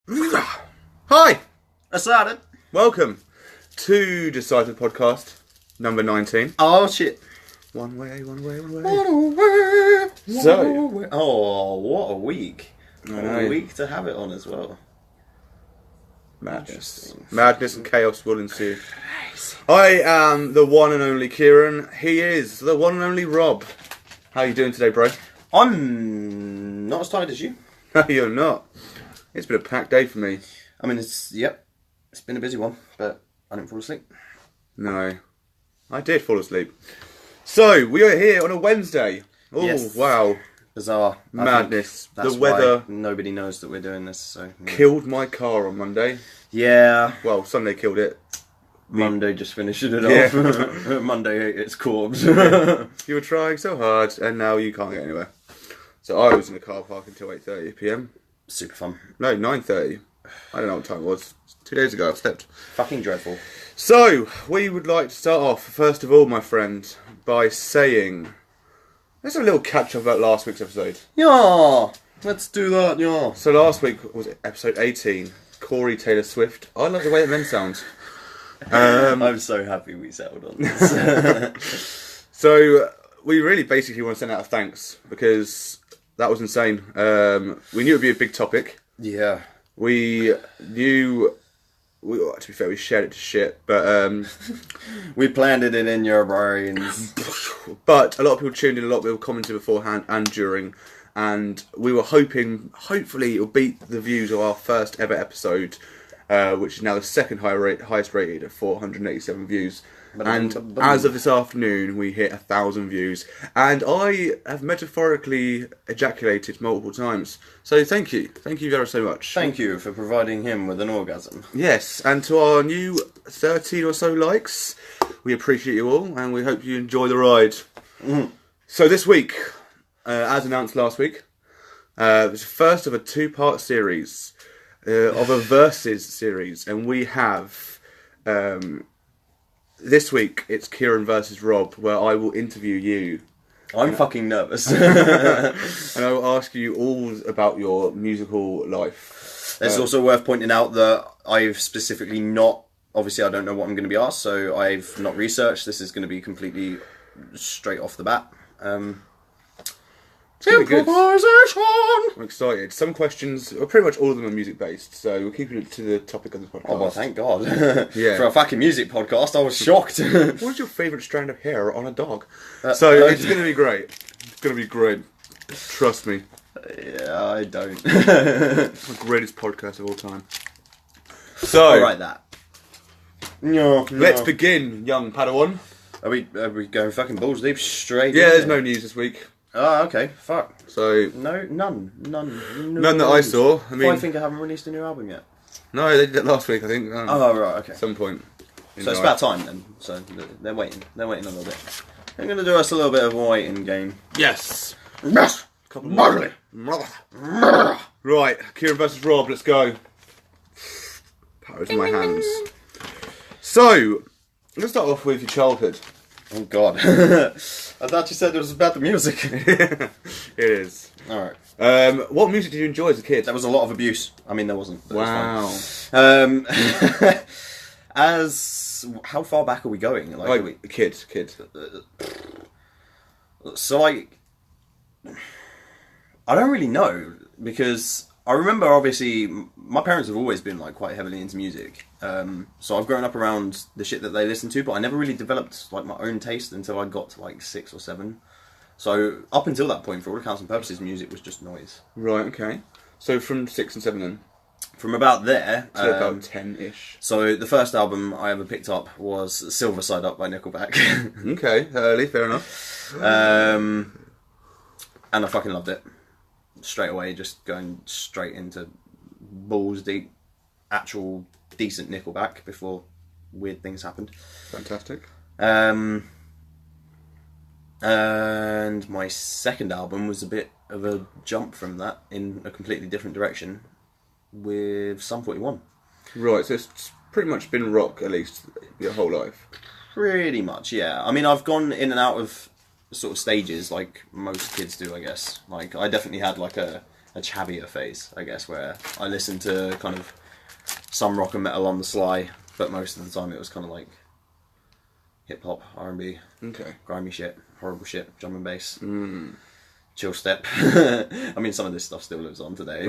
Hi! That's that. Welcome to Decisive Podcast number 19. Oh shit. One way. So. Oh, what a week. What know. a week to have it on as well. Madness and chaos will ensue. I am the one and only Kieran. He is the one and only Rob. How are you doing today, bro? I'm not as tired as you. No, you're not. It's been a packed day for me. I mean, it's been a busy one, but I didn't fall asleep. No. I did fall asleep. So, we are here on a Wednesday. Oh, Yes. wow. Bizarre. I Madness. think that's The weather why nobody knows that we're doing this, so... Yeah. killed my car on Monday. Yeah. Well, Sunday killed it. Monday just finished it Yeah. off. Monday ate its corpse. You were trying so hard, and now you can't get anywhere. So I was in the car park until 8:30 p.m. Super fun. No, 9:30. I don't know what time it was. 2 days ago, I've slept. Fucking dreadful. So, we would like to start off, first of all, my friend, by saying... Let's have a little catch-up about last week's episode. Yeah. Let's do that, yeah. So last week was episode 18, Corey Taylor Swift. I love the way that men sounds. I'm so happy we settled on this. So, we really basically want to send out a thanks, because that was insane. We knew it would be a big topic. Yeah. We knew... to be fair, we shared it to shit, but... We planted it in your brains. But a lot of people tuned in, a lot of people commented beforehand and during, and we were hoping, hopefully it'll beat the views of our first ever episode, which is now the second highest rated at 487 views. And as of this afternoon, we hit 1,000 views, and I have metaphorically ejaculated multiple times. So thank you very so much. Thank you for providing him with an orgasm. Yes, and to our new 13 or so likes, we appreciate you all, and we hope you enjoy the ride. So this week, as announced last week, it's the first of a two-part series, of a versus series, and we have... this week, it's Kieran versus Rob, where I will interview you. I'm fucking nervous. And I will ask you all about your musical life. It's also worth pointing out that I've specifically not... Obviously, I don't know what I'm going to be asked, so I've not researched. This is going to be completely straight off the bat. It's gonna be good. Improvisation! I'm excited. Some questions, or pretty much all of them are music-based, so we're keeping it to the topic of the podcast. Oh, well, thank God. Yeah. For a fucking music podcast, I was shocked. What is your favourite strand of hair on a dog? So it's going to be great. It's going to be great. Trust me. Yeah, I don't. The greatest podcast of all time. So, Alright, that. No, let's begin, young Padawan. Are we going fucking balls deep straight? Yeah, in there's there? no news this week. Oh, okay. Fuck. So, No, none none that I saw. I mean, I think I haven't released a new album yet. no, they did that last week, I think. Oh, right, okay. At some point. So it's about time then. So they're waiting. They're waiting a little bit. They're going to do us a little bit of a waiting game. Yes. Yes! Couple more. Right, Kieran versus Rob, let's go. Powers in my hands. So, let's start off with your childhood. Oh, God. I thought you said it was about the music. It is. Alright. What music did you enjoy as a kid? There was a lot of abuse. I mean, there wasn't. But Wow. it was fine. How far back are we going? Like, are we, kid. So, like, I don't really know, because I remember, obviously, my parents have always been, like, quite heavily into music. So I've grown up around the shit that they listen to, but I never really developed, like, my own taste until I got to, like, 6 or 7. So, up until that point, for all accounts and purposes, music was just noise. Right, okay. So from 6 and 7 then? From about there... To about 10-ish. So, the first album I ever picked up was Silver Side Up by Nickelback. Okay, early, fair enough. And I fucking loved it. Straight away, just going straight into balls deep, actual decent Nickelback before weird things happened. Fantastic. And my second album was a bit of a jump from that in a completely different direction with Sum 41. Right, so it's pretty much been rock, at least, your whole life. Pretty much, yeah. I mean, I've gone in and out of sort of stages like most kids do, I guess. Like, I definitely had like a a chavvier phase, I guess, where I listened to kind of some rock and metal on the sly, but most of the time it was kind of like hip hop, R&B, Okay. grimy shit, horrible shit, drum and bass, Mm. chill step. I mean, some of this stuff still lives on today.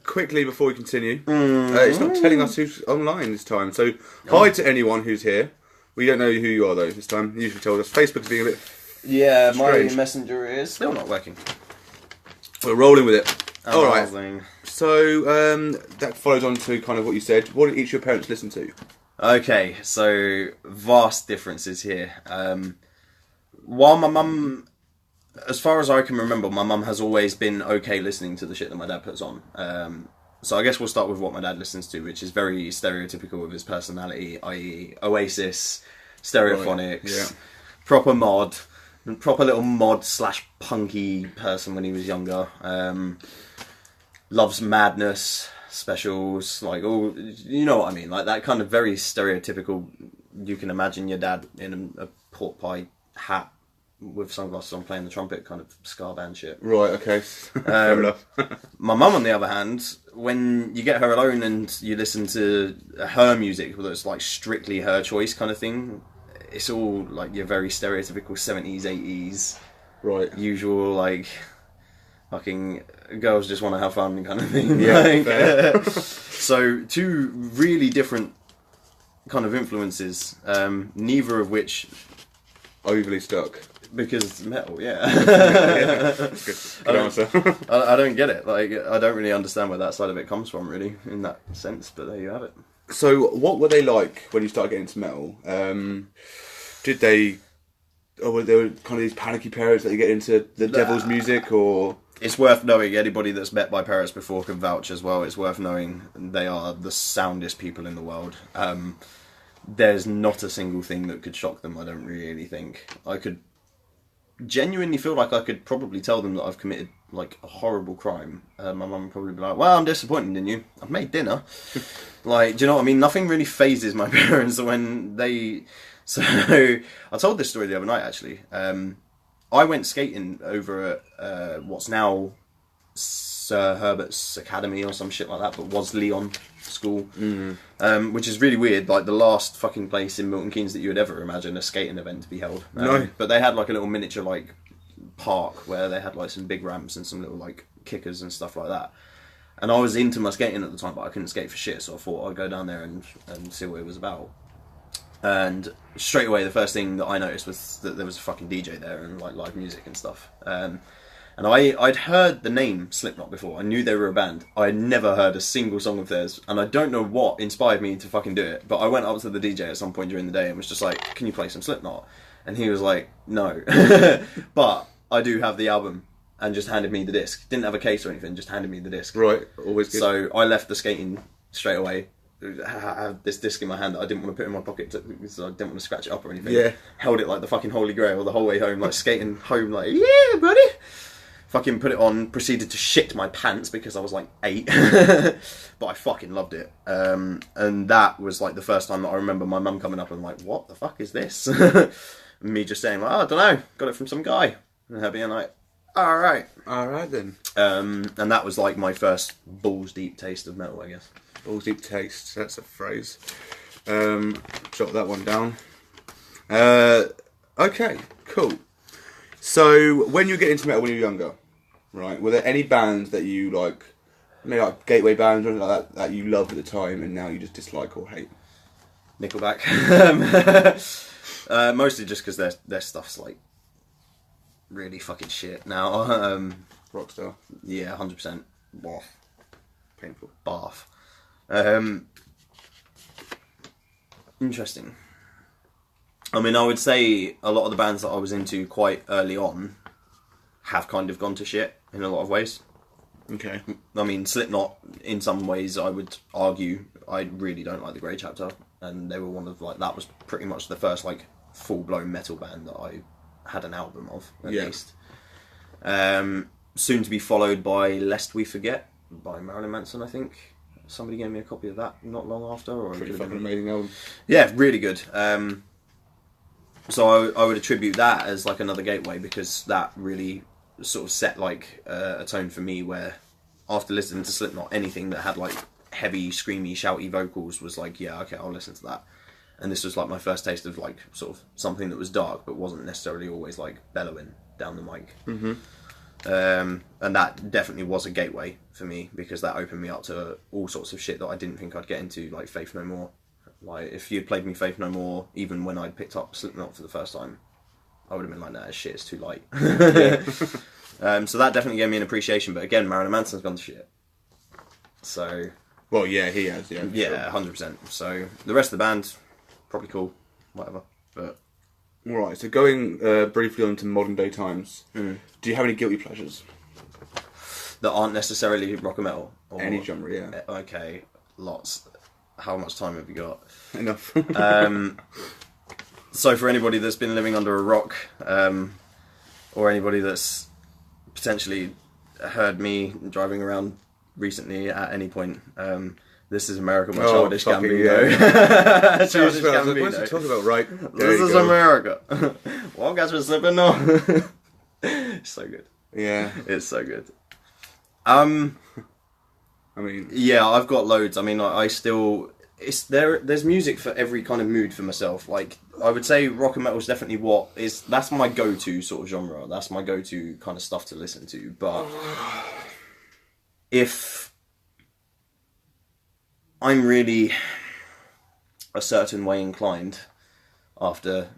Quickly before we continue, it's not telling us who's online this time. So hi to anyone who's here. We don't know who you are though this time. You usually told us. Facebook is being a bit. Yeah, my Strange. messenger is still not working. We're rolling with it. All right. Amazing. So that follows on to kind of what you said. What did each of your parents listen to? Okay, so vast differences here. While my mum, as far as I can remember, my mum has always been okay listening to the shit that my dad puts on. So I guess we'll start with what my dad listens to, which is very stereotypical of his personality, i.e. Oasis, Stereophonics, Right, yeah. proper little mod / punky person when he was younger. Loves Madness, Specials, like all, you know what I mean, like that kind of very stereotypical. You can imagine your dad in a pork pie hat with sunglasses on, playing the trumpet, kind of ska band shit. Right. Okay. Fair enough. My mum, on the other hand, when you get her alone and you listen to her music, whether it's like strictly her choice kind of thing, it's all like your very stereotypical 70s, 80s, Right. usual like fucking girls just want to have fun kind of thing. Yeah. Like, Fair. so two really different kind of influences, neither of which, Overly stuck. because metal, Yeah. yeah. Good answer. I don't get it. Like, I don't really understand where that side of it comes from, really, in that sense. But there you have it. So, what were they like when you started getting into metal? Did they, or were they kind of these panicky parents that you get into the devil's music, or? It's worth knowing. Anybody that's met my parents before can vouch as well. It's worth knowing they are the soundest people in the world. There's not a single thing that could shock them. I don't really think. I could genuinely feel like I could probably tell them that I've committed like a horrible crime. My mum would probably be like, "Well, I'm disappointed in you. I've made dinner." Like, do you know what I mean? Nothing really phases my parents when they. So I told this story the other night actually. I went skating over at what's now Sir Herbert's Academy or some shit like that, but was Leon School, which is really weird. Like the last fucking place in Milton Keynes that you would ever imagine a skating event to be held. No. But they had like a little miniature like park where they had like some big ramps and some little like kickers and stuff like that. And I was into my skating at the time, but I couldn't skate for shit, so I thought I'd go down there and see what it was about. And straight away, the first thing that I noticed was that there was a fucking DJ there and like live music and stuff. And I'd heard the name Slipknot before. I knew they were a band. I had never heard a single song of theirs, and I don't know what inspired me to fucking do it. But I went up to the DJ at some point during the day and was just like, "Can you play some Slipknot?" And he was like, "No," but I do have the album, and just handed me the disc. Didn't have a case or anything, just handed me the disc. Right. Always good. So I left the skating straight away. I had this disc in my hand that I didn't want to put in my pocket because I didn't want to scratch it up or anything. Yeah. Held it like the fucking Holy Grail the whole way home, like skating home, like, "Yeah, buddy." Fucking put it on, proceeded to shit my pants because I was like 8. But I fucking loved it. And that was like the first time that I remember my mum coming up and like, "What the fuck is this?" And me just saying, like, "Oh, I don't know, got it from some guy." And her being like, "Alright." Alright then. And that was like my first balls deep taste of metal, I guess. Balls deep taste. That's a phrase. Jot that one down. Okay, cool. So, when you get into metal when you're younger, right, were there any bands that you like, maybe like gateway bands or anything like that you loved at the time and now you just dislike or hate? Nickelback. Mostly just because their stuff's like really fucking shit now. Rockstar. Yeah, 100%. Painful. Bath. Interesting. I mean, I would say a lot of the bands that I was into quite early on have kind of gone to shit in a lot of ways. Okay. I mean, Slipknot, in some ways, I would argue, I really don't like the Grey Chapter, and they were one of, like, that was pretty much the first, like, full-blown metal band that I had an album of, at least. Soon to be followed by Lest We Forget, by Marilyn Manson, I think. Somebody gave me a copy of that not long after. Or Pretty fucking amazing album. Yeah, really good. So I would attribute that as like another gateway because that really sort of set like a tone for me where after listening to Slipknot, anything that had like heavy, screamy, shouty vocals was like, yeah, okay, I'll listen to that. And this was like my first taste of like sort of something that was dark but wasn't necessarily always like bellowing down the mic. Mm-hmm. And that definitely was a gateway for me, because that opened me up to all sorts of shit that I didn't think I'd get into, like Faith No More. Like, if you'd played me Faith No More, even when I'd picked up Slipknot for the first time, I would have been like, nah, shit, it's too light. So that definitely gave me an appreciation, but again, Marilyn Manson's gone to shit. So... Well, yeah, he has, yeah. Yeah, 100%. So, the rest of the band, probably cool, whatever, but... Alright, so going briefly on to modern day times, do you have any guilty pleasures? That aren't necessarily rock and metal? Or... Any genre, yeah. Okay, lots. How much time have you got? Enough. So for anybody that's been living under a rock, or anybody that's potentially heard me driving around recently at any point, This Is America by Childish Gambino. Yeah. Childish Gambino. What are you talking about, right? This is America. Well, guys, we're slipping on. It's so good. Yeah. It's so good. I mean... Yeah, I've got loads. I mean, I still... There's music for every kind of mood for myself. Like, I would say rock and metal is definitely that's my go-to sort of genre. That's my go-to kind of stuff to listen to. But if I'm really a certain way inclined after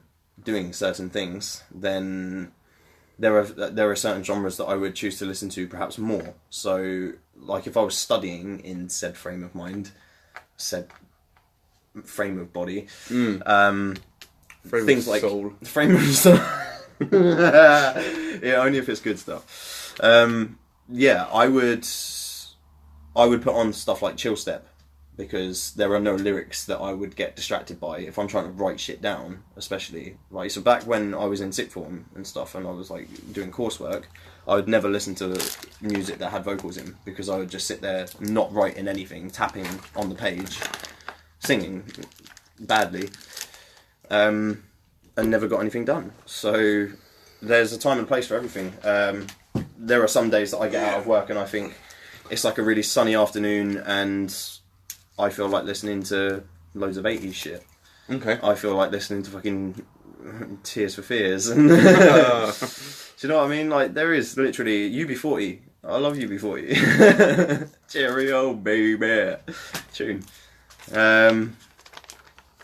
doing certain things, then there are certain genres that I would choose to listen to perhaps more. So, like, if I was studying in said frame of mind, said frame of body, things like soul. Frame of soul. Yeah, only if it's good stuff. Yeah, I would put on stuff like Chill Step, because there are no lyrics that I would get distracted by if I'm trying to write shit down, especially. Like, so back when I was in sixth form and stuff, and I was like doing coursework, I would never listen to music that had vocals in, because I would just sit there not writing anything, tapping on the page, singing badly, and never got anything done. So there's a time and place for everything. There are some days that I get out of work and I think it's like a really sunny afternoon and I feel like listening to loads of 80s shit. Okay. I feel like listening to fucking Tears for Fears. Do you know what I mean? Like, there is literally UB40. I love UB40. Cheerio, baby. Tune.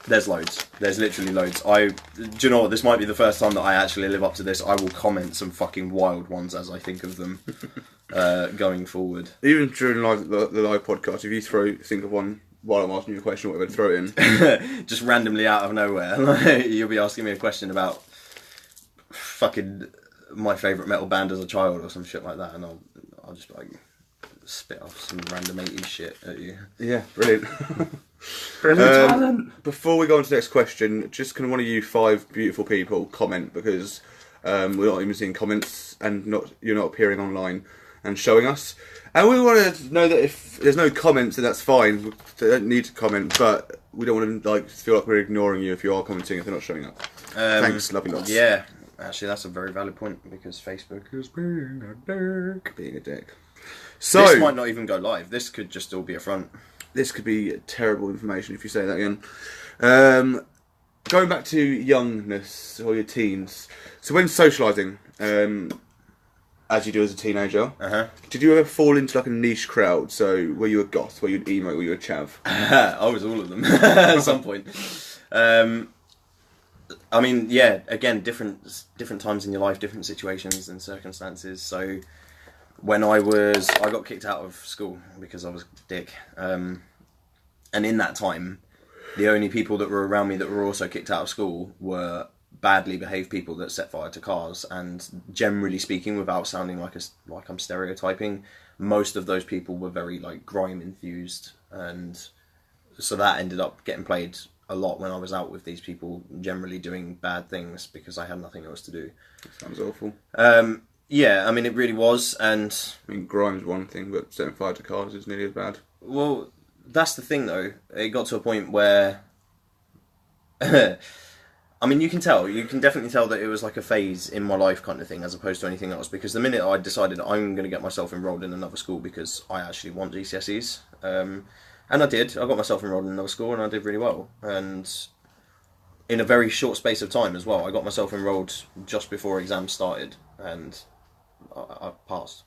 There's loads. There's literally loads. Do you know what? This might be the first time that I actually live up to this. I will comment some fucking wild ones as I think of them going forward. Even during the live podcast, if you think of one while I'm asking you a question, whatever, throw it in. Just randomly out of nowhere. You'll be asking me a question about fucking my favourite metal band as a child or some shit like that, and I'll just like spit off some random 80s shit at you. Yeah, brilliant. Talent. Before we go on to the next question, just can one of you five beautiful people comment, because we're not even seeing comments and you're not appearing online and showing us. And we want to know that if there's no comments, then that's fine. They don't need to comment, but we don't want to feel like we're ignoring you if you are commenting if they're not showing up. Thanks, lovely lots. Yeah, actually, that's a very valid point, because Facebook is being a dick. Being a dick. So this might not even go live. This could just all be a front. This could be terrible information if you say that again. Going back to youngness or your teens. So when socialising, as you do as a teenager, did you ever fall into like a niche crowd? So were you a goth, were you an emo, were you a chav? I was all of them at some point. I mean, yeah, again, different times in your life, different situations and circumstances. So when I got kicked out of school because I was a dick. And in that time, the only people that were around me that were also kicked out of school were badly behaved people that set fire to cars. And generally speaking, without sounding like I'm stereotyping, most of those people were very like grime infused. And so that ended up getting played a lot when I was out with these people, generally doing bad things because I had nothing else to do. Sounds awful. Yeah, I mean, it really was, and... I mean, grime's one thing, but setting fire to cars is nearly as bad. Well, that's the thing, though. It got to a point where... I'm I mean, you can definitely tell that it was like a phase in my life kind of thing, as opposed to anything else. Because the minute I decided I'm going to get myself enrolled in another school because I actually want GCSEs, and I did. I got myself enrolled in another school, and I did really well. And in a very short space of time as well, I got myself enrolled just before exams started, and I passed.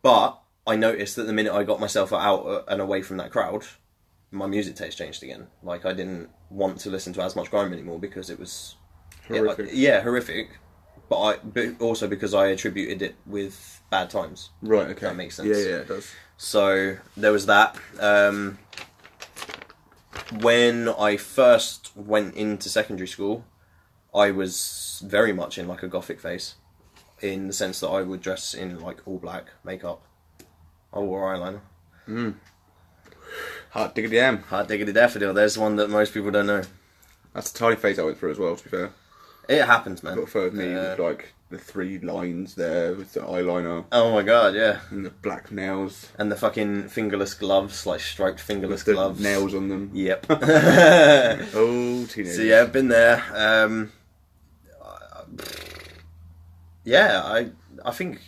But I noticed that the minute I got myself out and away from that crowd, my music taste changed again. Like, I didn't want to listen to as much grime anymore because it was Horrific. horrific. But also because I attributed it with bad times. Right. Okay. If that makes sense. Yeah, it does. So there was that. When I first went into secondary school, I was very much in like a gothic phase, in the sense that I would dress in like all black makeup. I wore eyeliner. Hot diggity damn. Hot diggity daffodil. There's one that most people don't know. That's a tiny phase I went through as well, to be fair. It happens, man. Got for me with like the 3 lines there with the eyeliner Oh my god, yeah. and the black nails. And the fucking fingerless gloves, like striped fingerless The gloves. nails on them. Yep. Oh, teenagers. So yeah, I've been there. Yeah, I think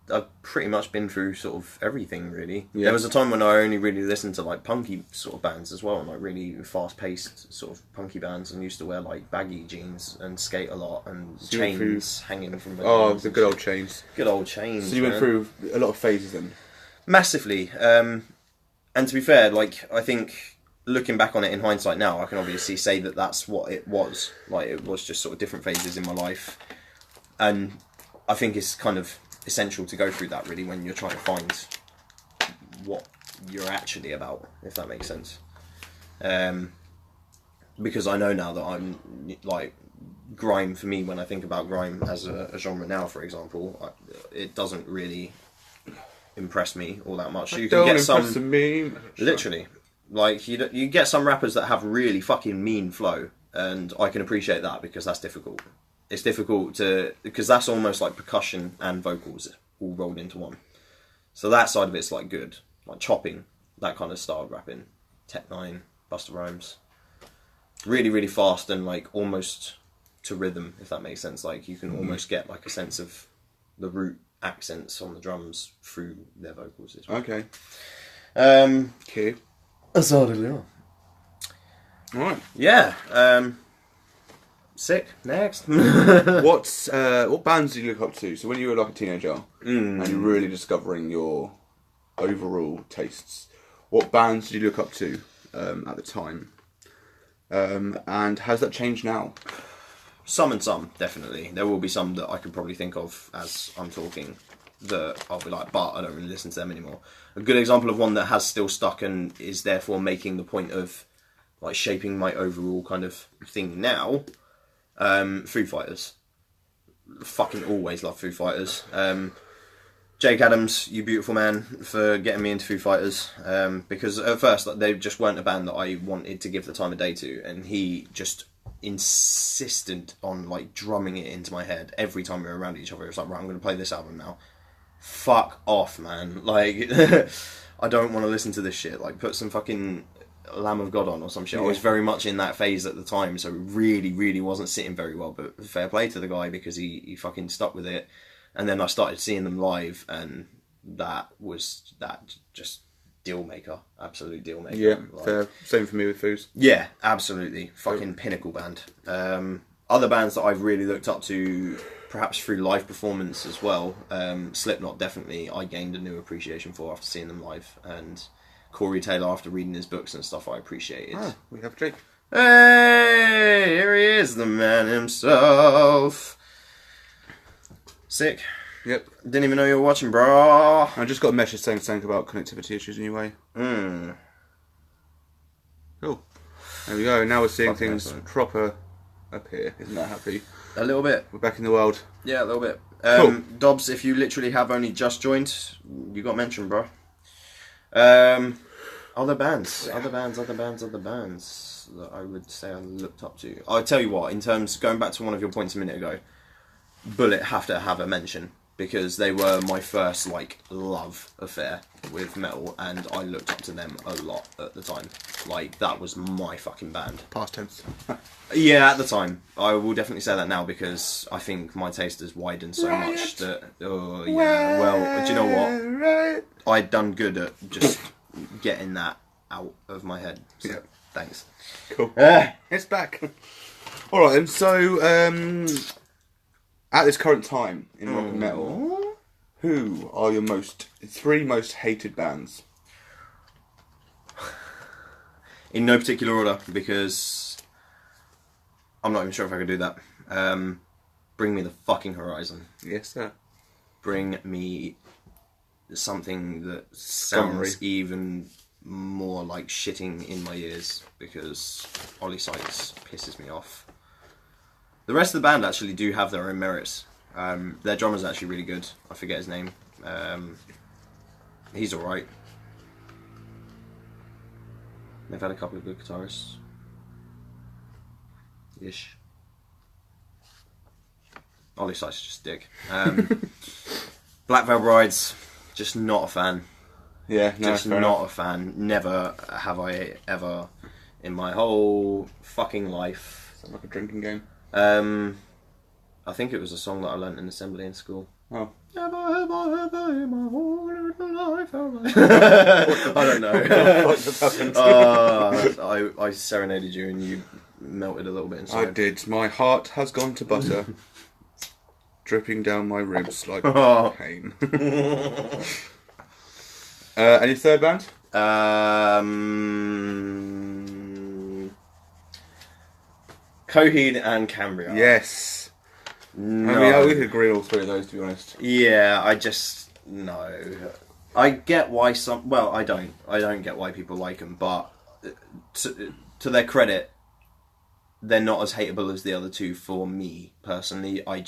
I've pretty much been through sort of everything, really. Yeah. There was a time when I only really listened to like punky sort of bands as well, and like really fast-paced sort of punky bands, and used to wear like baggy jeans and skate a lot, and So you went through- chains hanging from the Oh, arms the and good shit. old chains. Good old chains. So you went man. through a lot of phases then? Massively. And to be fair, like, I think looking back on it in hindsight now, I can obviously say that that's what it was. Like, it was just sort of different phases in my life. And I think it's kind of essential to go through that, really, when you're trying to find what you're actually about, if that makes sense. Because I know now that I'm, like, grime, for me, when I think about grime as a genre now, for example, it doesn't really impress me all that much. You can Don't get impress some, me. literally, like, you get some rappers that have really fucking mean flow, and I can appreciate that because that's difficult. It's difficult because that's almost like percussion and vocals all rolled into one. So that side of it's like good, like chopping, that kind of style of rapping. Tech Nine, Busta Rhymes, really, really fast and like almost to rhythm, if that makes sense. Like, you can almost get like a sense of the root accents on the drums through their vocals as well. Okay. Okay. Alright. Yeah. Sick. Next. What bands did you look up to? So when you were like a teenager and you're really discovering your overall tastes, what bands did you look up to at the time? And has that changed now? Some and some, definitely. There will be some that I could probably think of as I'm talking that I'll be like, but I don't really listen to them anymore. A good example of one that has still stuck and is therefore making the point of like shaping my overall kind of thing now. Foo Fighters. Fucking always love Foo Fighters. Jake Adams, you beautiful man, for getting me into Foo Fighters. Because at first they just weren't a band that I wanted to give the time of day to, and he just insisted on like drumming it into my head every time we were around each other. It was like, right, I'm going to play this album now. Fuck off, man. Like, I don't want to listen to this shit. Like, put some fucking Lamb of God on or some shit. I was very much in that phase at the time, so it really, really wasn't sitting very well. But fair play to the guy because he fucking stuck with it. And then I started seeing them live, and that just deal maker, absolute deal maker. Yeah, Like, fair. Same for me with Foos. yeah, absolutely, fucking pinnacle band. Other bands that I've really looked up to, perhaps through live performance as well. Slipknot, definitely, I gained a new appreciation for after seeing them live, and Corey Taylor after reading his books and stuff, I appreciated. Ah, we have Jake. Hey, here he is, the man himself. Sick. Yep. Didn't even know you were watching, bro. I just got a message saying something about connectivity issues anyway. Cool. There we go. Now we're seeing Fucking things excellent. proper up here. Isn't that happy? A little bit. We're back in the world. Yeah, a little bit. Cool. Dobbs, if you literally have only just joined, you got mentioned, bro. Other bands that I would say I looked up to. I'll tell you what, in terms, going back to one of your points a minute ago, Bullet have to have a mention. because they were my first like love affair with metal, and I looked up to them a lot at the time. Like that was my fucking band. Past tense. Yeah, at the time. I will definitely say that now because I think my taste has widened so Riot. much that well, do you know what? Right. I'd done good at just getting that out of my head. So, Yeah. thanks. Cool. It's back. All right, then. So, at this current time in rock and metal, who are your three most hated bands? In no particular order, because I'm not even sure if I could do that. Bring me the fucking Horizon. Yes, sir. Bring me something that Scummery. sounds even more like shitting in my ears, because Ollie Sykes pisses me off. The rest of the band actually do have their own merits. Their drummer's actually really good. I forget his name. He's alright. They've had a couple of good guitarists. Ish. Ollie Sykes is just a dick. Black Veil Brides, just not a fan. Yeah, no, Just fair not enough. a fan. Never have I ever in my whole fucking life. Sounds like a drinking game. I think it was a song that I learnt in assembly in school. Oh. Never have I ever in my whole little life I don't know. What happened? I serenaded you and you melted a little bit inside. I did. My heart has gone to butter, dripping down my ribs like Oh. pain. Any third band? Coheed and Cambria. Yes. No. I mean, we could agree on all three of those, to be honest. Yeah, I just no. I get why some. Well, I don't. I don't get why people like them, but to their credit, they're not as hateable as the other two. For me personally, I.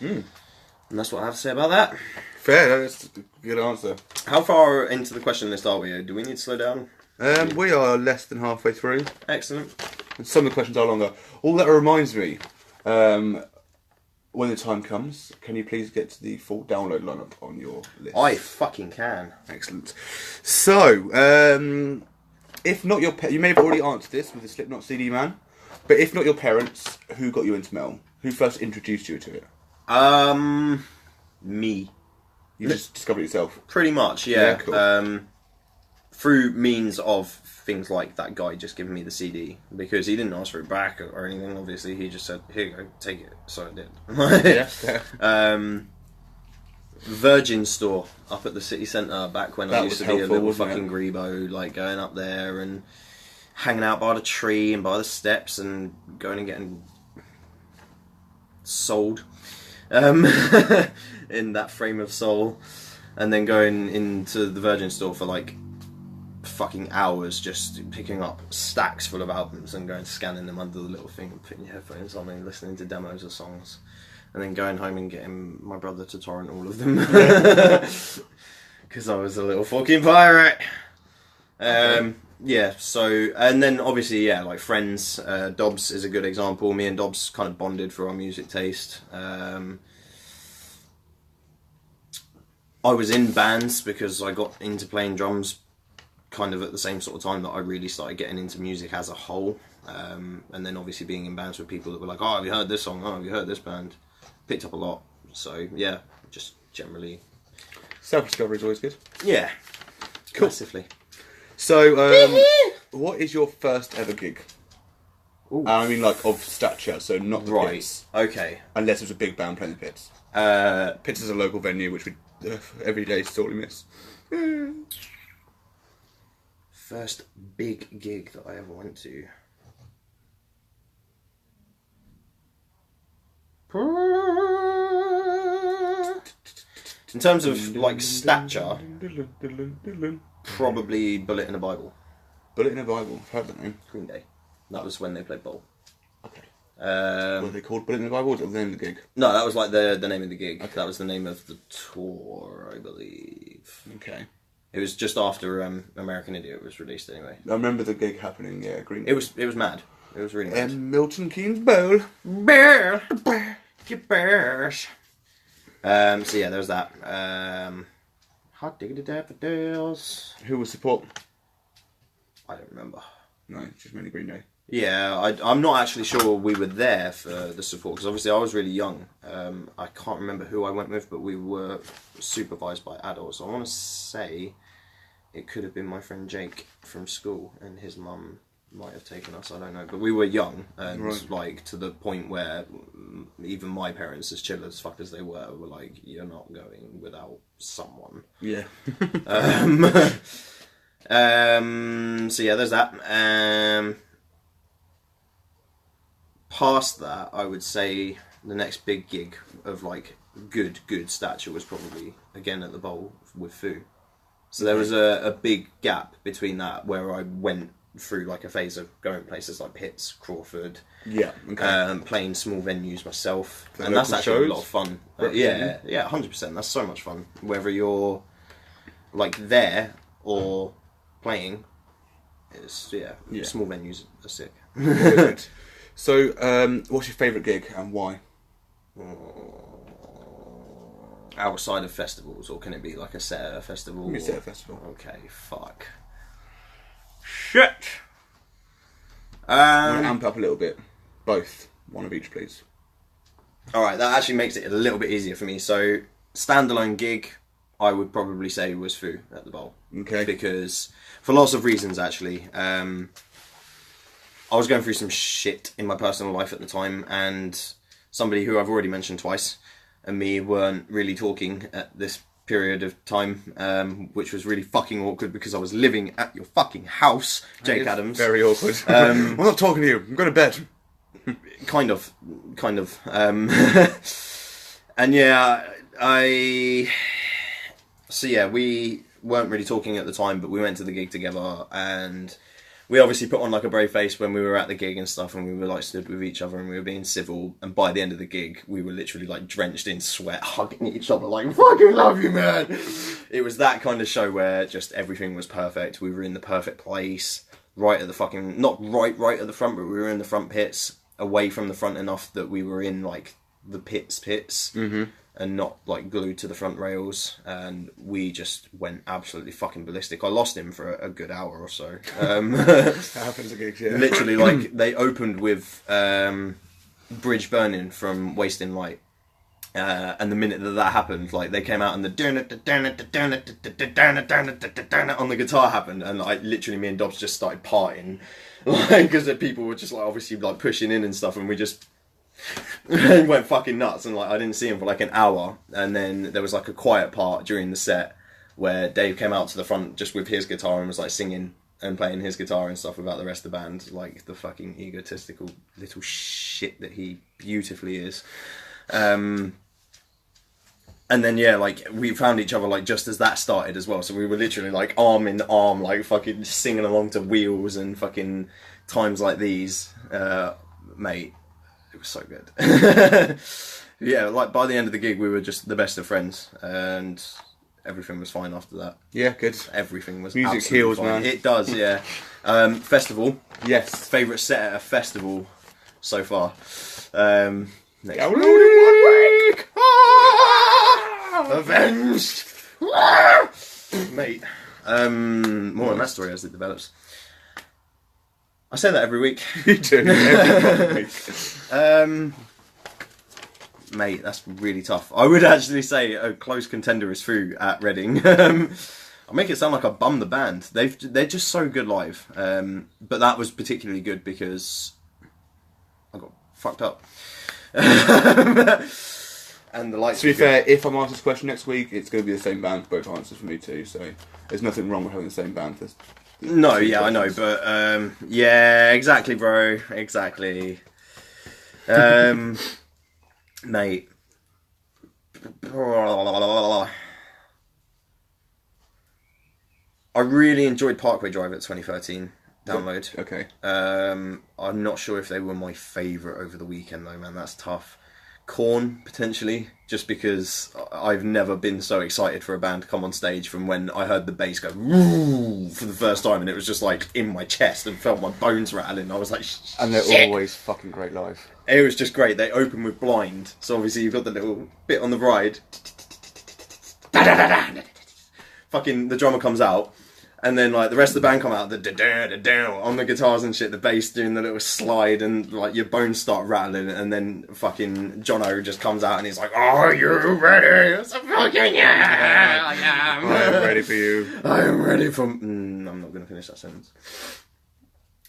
And that's what I have to say about that. Fair, that's a good answer. How far into the question list are we? Do we need to slow down? We are less than halfway through, Excellent. and some of the questions are longer. All that reminds me, when the time comes, can you please get to the full download lineup on your list? I fucking can. Excellent. So, if not your you may have already answered this with the Slipknot CD Man, but if not your parents, who got you into metal? Who first introduced you to it? Me. You just discovered it yourself. Pretty much, yeah. Yeah, cool. Through means of things like that guy just giving me the CD, because he didn't ask for it back or anything. Obviously, he just said, "Here you go, take it." So I did. Yeah. Virgin store up at the city centre back when I That used to was be a helpful, little wasn't fucking it? grebo, like going up there and hanging out by the tree and by the steps and going and getting sold in that frame of soul, and then going into the Virgin store for like fucking hours just picking up stacks full of albums and going scanning them under the little thing and putting your headphones on and listening to demos of songs, and then going home and getting my brother to torrent all of them because I was a little fucking pirate. Yeah, so, and then obviously, yeah, like friends. Dobbs is a good example. Me and Dobbs kind of bonded for our music taste. I was in bands because I got into playing drums kind of at the same sort of time that I really started getting into music as a whole. And then obviously being in bands with people that were like, "Oh, have you heard this song? Oh, have you heard this band?" Picked up a lot. So, yeah, just generally. Self-discovery is always good. Yeah, Cool. massively. So, what is your first ever gig? Ooh. I mean, like, of stature, so not the Right, Pits. okay. Unless it was a big band playing the Pits. Pits is a local venue, which we every day sorely miss. First big gig that I ever went to. In terms of like stature, probably Bullet in a Bible. Bullet in a Bible, I've heard that name. Green Day. That was when they played Bowl. Okay. Were Um, they called Bullet in a Bible, or was that the name of the gig? no, that was like the name of the gig. Okay. That was the name of the tour, I believe. Okay. It was just after American Idiot was released anyway. I remember the gig happening, yeah, Green Day. It was mad. It was really good. Milton Keynes Bowl. Bear. Get bears. So yeah, there's that. Hot diggity daffodils. Who was support? I don't remember. No, just mainly Green Day. Yeah, I'm not actually sure we were there for the support, because obviously I was really young. I can't remember who I went with, but we were supervised by adults. I want to say it could have been my friend Jake from school, and his mum might have taken us, I don't know. But we were young, and like to the point where even my parents, as chill as fuck as they were like, you're not going without someone. Yeah. So yeah, there's that. Past that, I would say the next big gig of like good stature was probably again at the Bowl with Foo. So there was a big gap between that where I went through like a phase of going places like Pits, Crawford, Yeah. Okay. playing small venues myself, The and that's local actually shows? a lot of fun. Representing? Yeah, 100%. That's so much fun. Whether you're like there or playing, it's Yeah. small venues are sick. Good. So, what's your favourite gig and why? Outside of festivals, or can it be like a set at a festival? Give me a set at a festival. Okay, fuck. Shit. I'm going to amp up a little bit. Both. One of each, please. Alright, that actually makes it a little bit easier for me. So, standalone gig, I would probably say was Foo at the Bowl. Okay. Because, for lots of reasons actually, I was going through some shit in my personal life at the time, and somebody who I've already mentioned twice and me weren't really talking at this period of time, which was really fucking awkward because I was living at your fucking house, Jake Adams. Very awkward. I'm not talking to you. I'm going to bed. Kind of. And yeah, so yeah, we weren't really talking at the time, but we went to the gig together, and we obviously put on like a brave face when we were at the gig and stuff, and we were like stood with each other and we were being civil, and by the end of the gig we were literally like drenched in sweat, hugging each other like, fucking love you, man. It was that kind of show where just everything was perfect. We were in the perfect place, right at the fucking, not right at the front, but we were in the front pits, away from the front enough that we were in like the pits, and not like glued to the front rails, and we just went absolutely fucking ballistic. I lost him for a good hour or so. That happens at gigs, yeah. Literally, like, they opened with Bridge Burning from Wasting Light, and the minute that happened, like, they came out and the on the guitar happened, and like literally me and Dobbs just started partying, like, because the people were just like obviously like pushing in and stuff, and we just went fucking nuts, and like I didn't see him for like an hour, and then there was like a quiet part during the set where Dave came out to the front just with his guitar and was like singing and playing his guitar and stuff without the rest of the band, like the fucking egotistical little shit that he beautifully is. And then yeah, like we found each other like just as that started as well, so we were literally like arm in arm, like fucking singing along to Wheels and fucking Times Like These, mate. It was so good. Yeah, like by the end of the gig, we were just the best of friends, and everything was fine after that. Yeah, good. Everything was Music absolutely heals, fine. man. It does, yeah. Festival. Yes. Favourite set at a festival so far. Next Downloaded 1 week! Avenged! Mate. More on that story as it develops. I say that every week. You do, every week. Mate, that's really tough. I would actually say a close contender is Foo at Reading. I make it sound like I bummed the band. They're just so good live. But that was particularly good because I got fucked up. And the lights. To be fair, if I'm asked this question next week, it's going to be the same band for both answers for me too. So there's nothing wrong with having the same band. No, yeah, I know, but yeah, exactly, bro, exactly. Mate. I really enjoyed Parkway Drive at 2013 download. Okay. I'm not sure if they were my favourite over the weekend though, man. That's tough. Korn, potentially, just because I've never been so excited for a band to come on stage from when I heard the bass go "Woo" for the first time, and it was just like in my chest and felt my bones rattling. I was like, And they're "Shit." always fucking great live. It was just great. They open with Blind, so obviously you've got the little bit on the ride. Fucking the drummer comes out, and then like the rest of the band come out, on the guitars and shit, the bass doing the little slide, and like your bones start rattling, and then fucking Jono just comes out and he's like, "Are you ready?" It's like, fucking yeah, I am. I am ready for you. I am ready for. I'm not going to finish that sentence.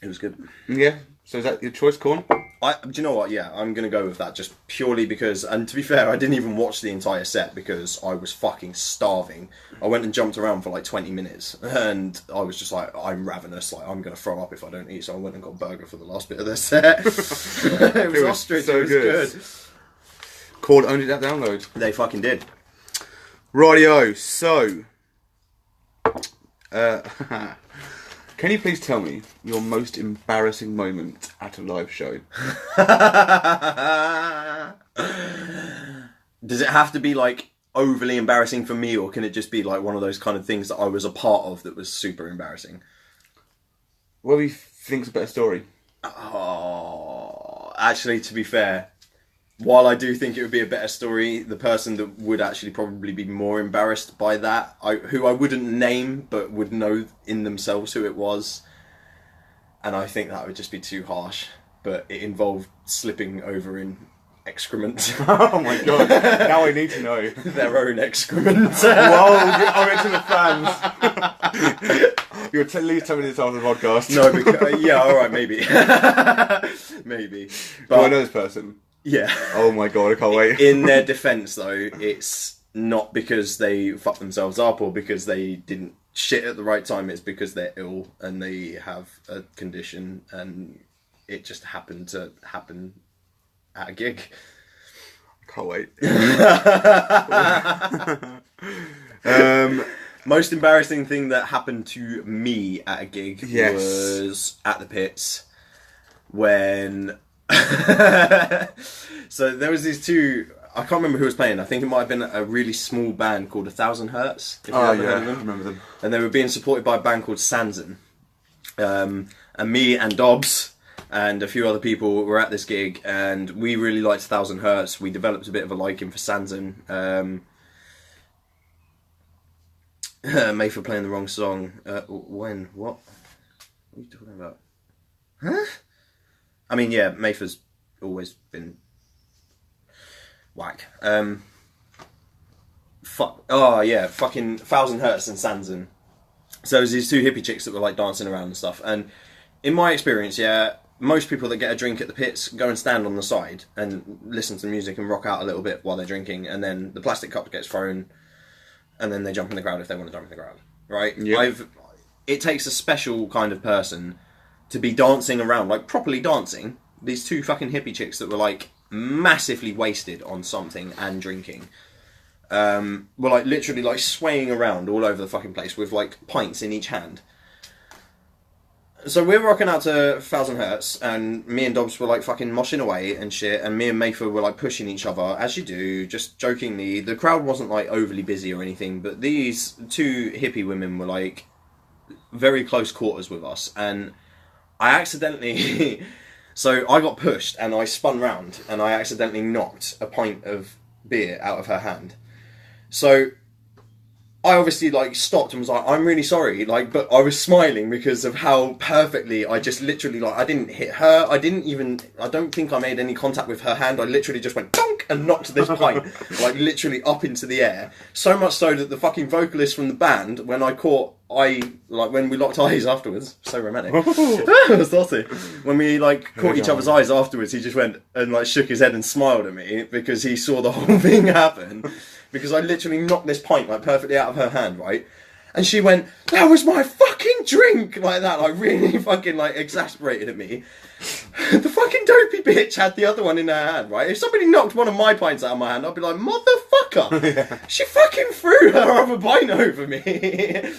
It was good. Yeah. So is that your choice, Korn? Do you know what? Yeah, I'm going to go with that just purely because, and to be fair, I didn't even watch the entire set because I was fucking starving. I went and jumped around for like 20 minutes and I was just like, I'm ravenous, like I'm going to throw up if I don't eat, so I went and got a burger for the last bit of the set. It was ostrich, so it was good. Korn only that download. They fucking did. Rightio, so... can you please tell me your most embarrassing moment at a live show? Does it have to be like overly embarrassing for me, or can it just be like one of those kind of things that I was a part of that was super embarrassing? What do you think's a better story? Oh, actually, to be fair, while I do think it would be a better story, the person that would actually probably be more embarrassed by that, who I wouldn't name, but would know in themselves who it was, and I think that would just be too harsh, but it involved slipping over in excrement. Oh my god, now I need to know. Their own excrement. Whoa, I'm into the fans. You're at least telling me this after the podcast. No, because, yeah, alright, maybe. Maybe. But, Do I know this person? Yeah. Oh my god, I can't wait. In their defence, though, it's not because they fucked themselves up or because they didn't shit at the right time. It's because they're ill and they have a condition, and it just happened to happen at a gig. I can't wait. Most embarrassing thing that happened to me at a gig Yes. was at the Pits when... So there was these two... I can't remember who was playing. I think it might have been a really small band called 1000 Hertz. If you Oh ever yeah, heard of I them. remember them. And they were being supported by a band called Sanson. And me and Dobbs and a few other people were at this gig, and we really liked 1000 Hertz. We developed a bit of a liking for Sanson. Mayfield playing the wrong song. When? What? What are you talking about? Huh? I mean, yeah, Mayfield's always been whack. Oh yeah, fucking 1000 Hertz and Sanson. So there's these two hippie chicks that were like dancing around and stuff. And in my experience, yeah, most people that get a drink at the Pits go and stand on the side and listen to music and rock out a little bit while they're drinking, and then the plastic cup gets thrown, and then they jump in the crowd if they want to jump in the crowd, right? Yeah. It takes a special kind of person to be dancing around, like properly dancing. These two fucking hippie chicks that were like massively wasted on something and drinking were like literally like swaying around all over the fucking place with like pints in each hand. So we're rocking out to 1000 Hertz, and me and Dobbs were like fucking moshing away and shit, and me and Mayfield were like pushing each other, as you do, just jokingly. The crowd wasn't like overly busy or anything, but these two hippie women were like very close quarters with us, and I accidentally... So I got pushed and I spun round and I accidentally knocked a pint of beer out of her hand. So I obviously like stopped and was like, I'm really sorry, like, but I was smiling because of how perfectly I just literally, like, I didn't hit her, I don't think I made any contact with her hand, I literally just went donk and knocked this pint, like, literally up into the air. So much so that the fucking vocalist from the band, when we locked eyes afterwards, so romantic, saucy. When we, like, caught each other's eyes afterwards, he just went and, like, shook his head and smiled at me because he saw the whole thing happen. Because I literally knocked this pint, like, perfectly out of her hand, right? And she went, that was my fucking drink! Like that, like, really fucking, like, exasperated at me. The fucking dopey bitch had the other one in her hand, right? If somebody knocked one of my pints out of my hand, I'd be like, motherfucker! Yeah. She fucking threw her other pint over me!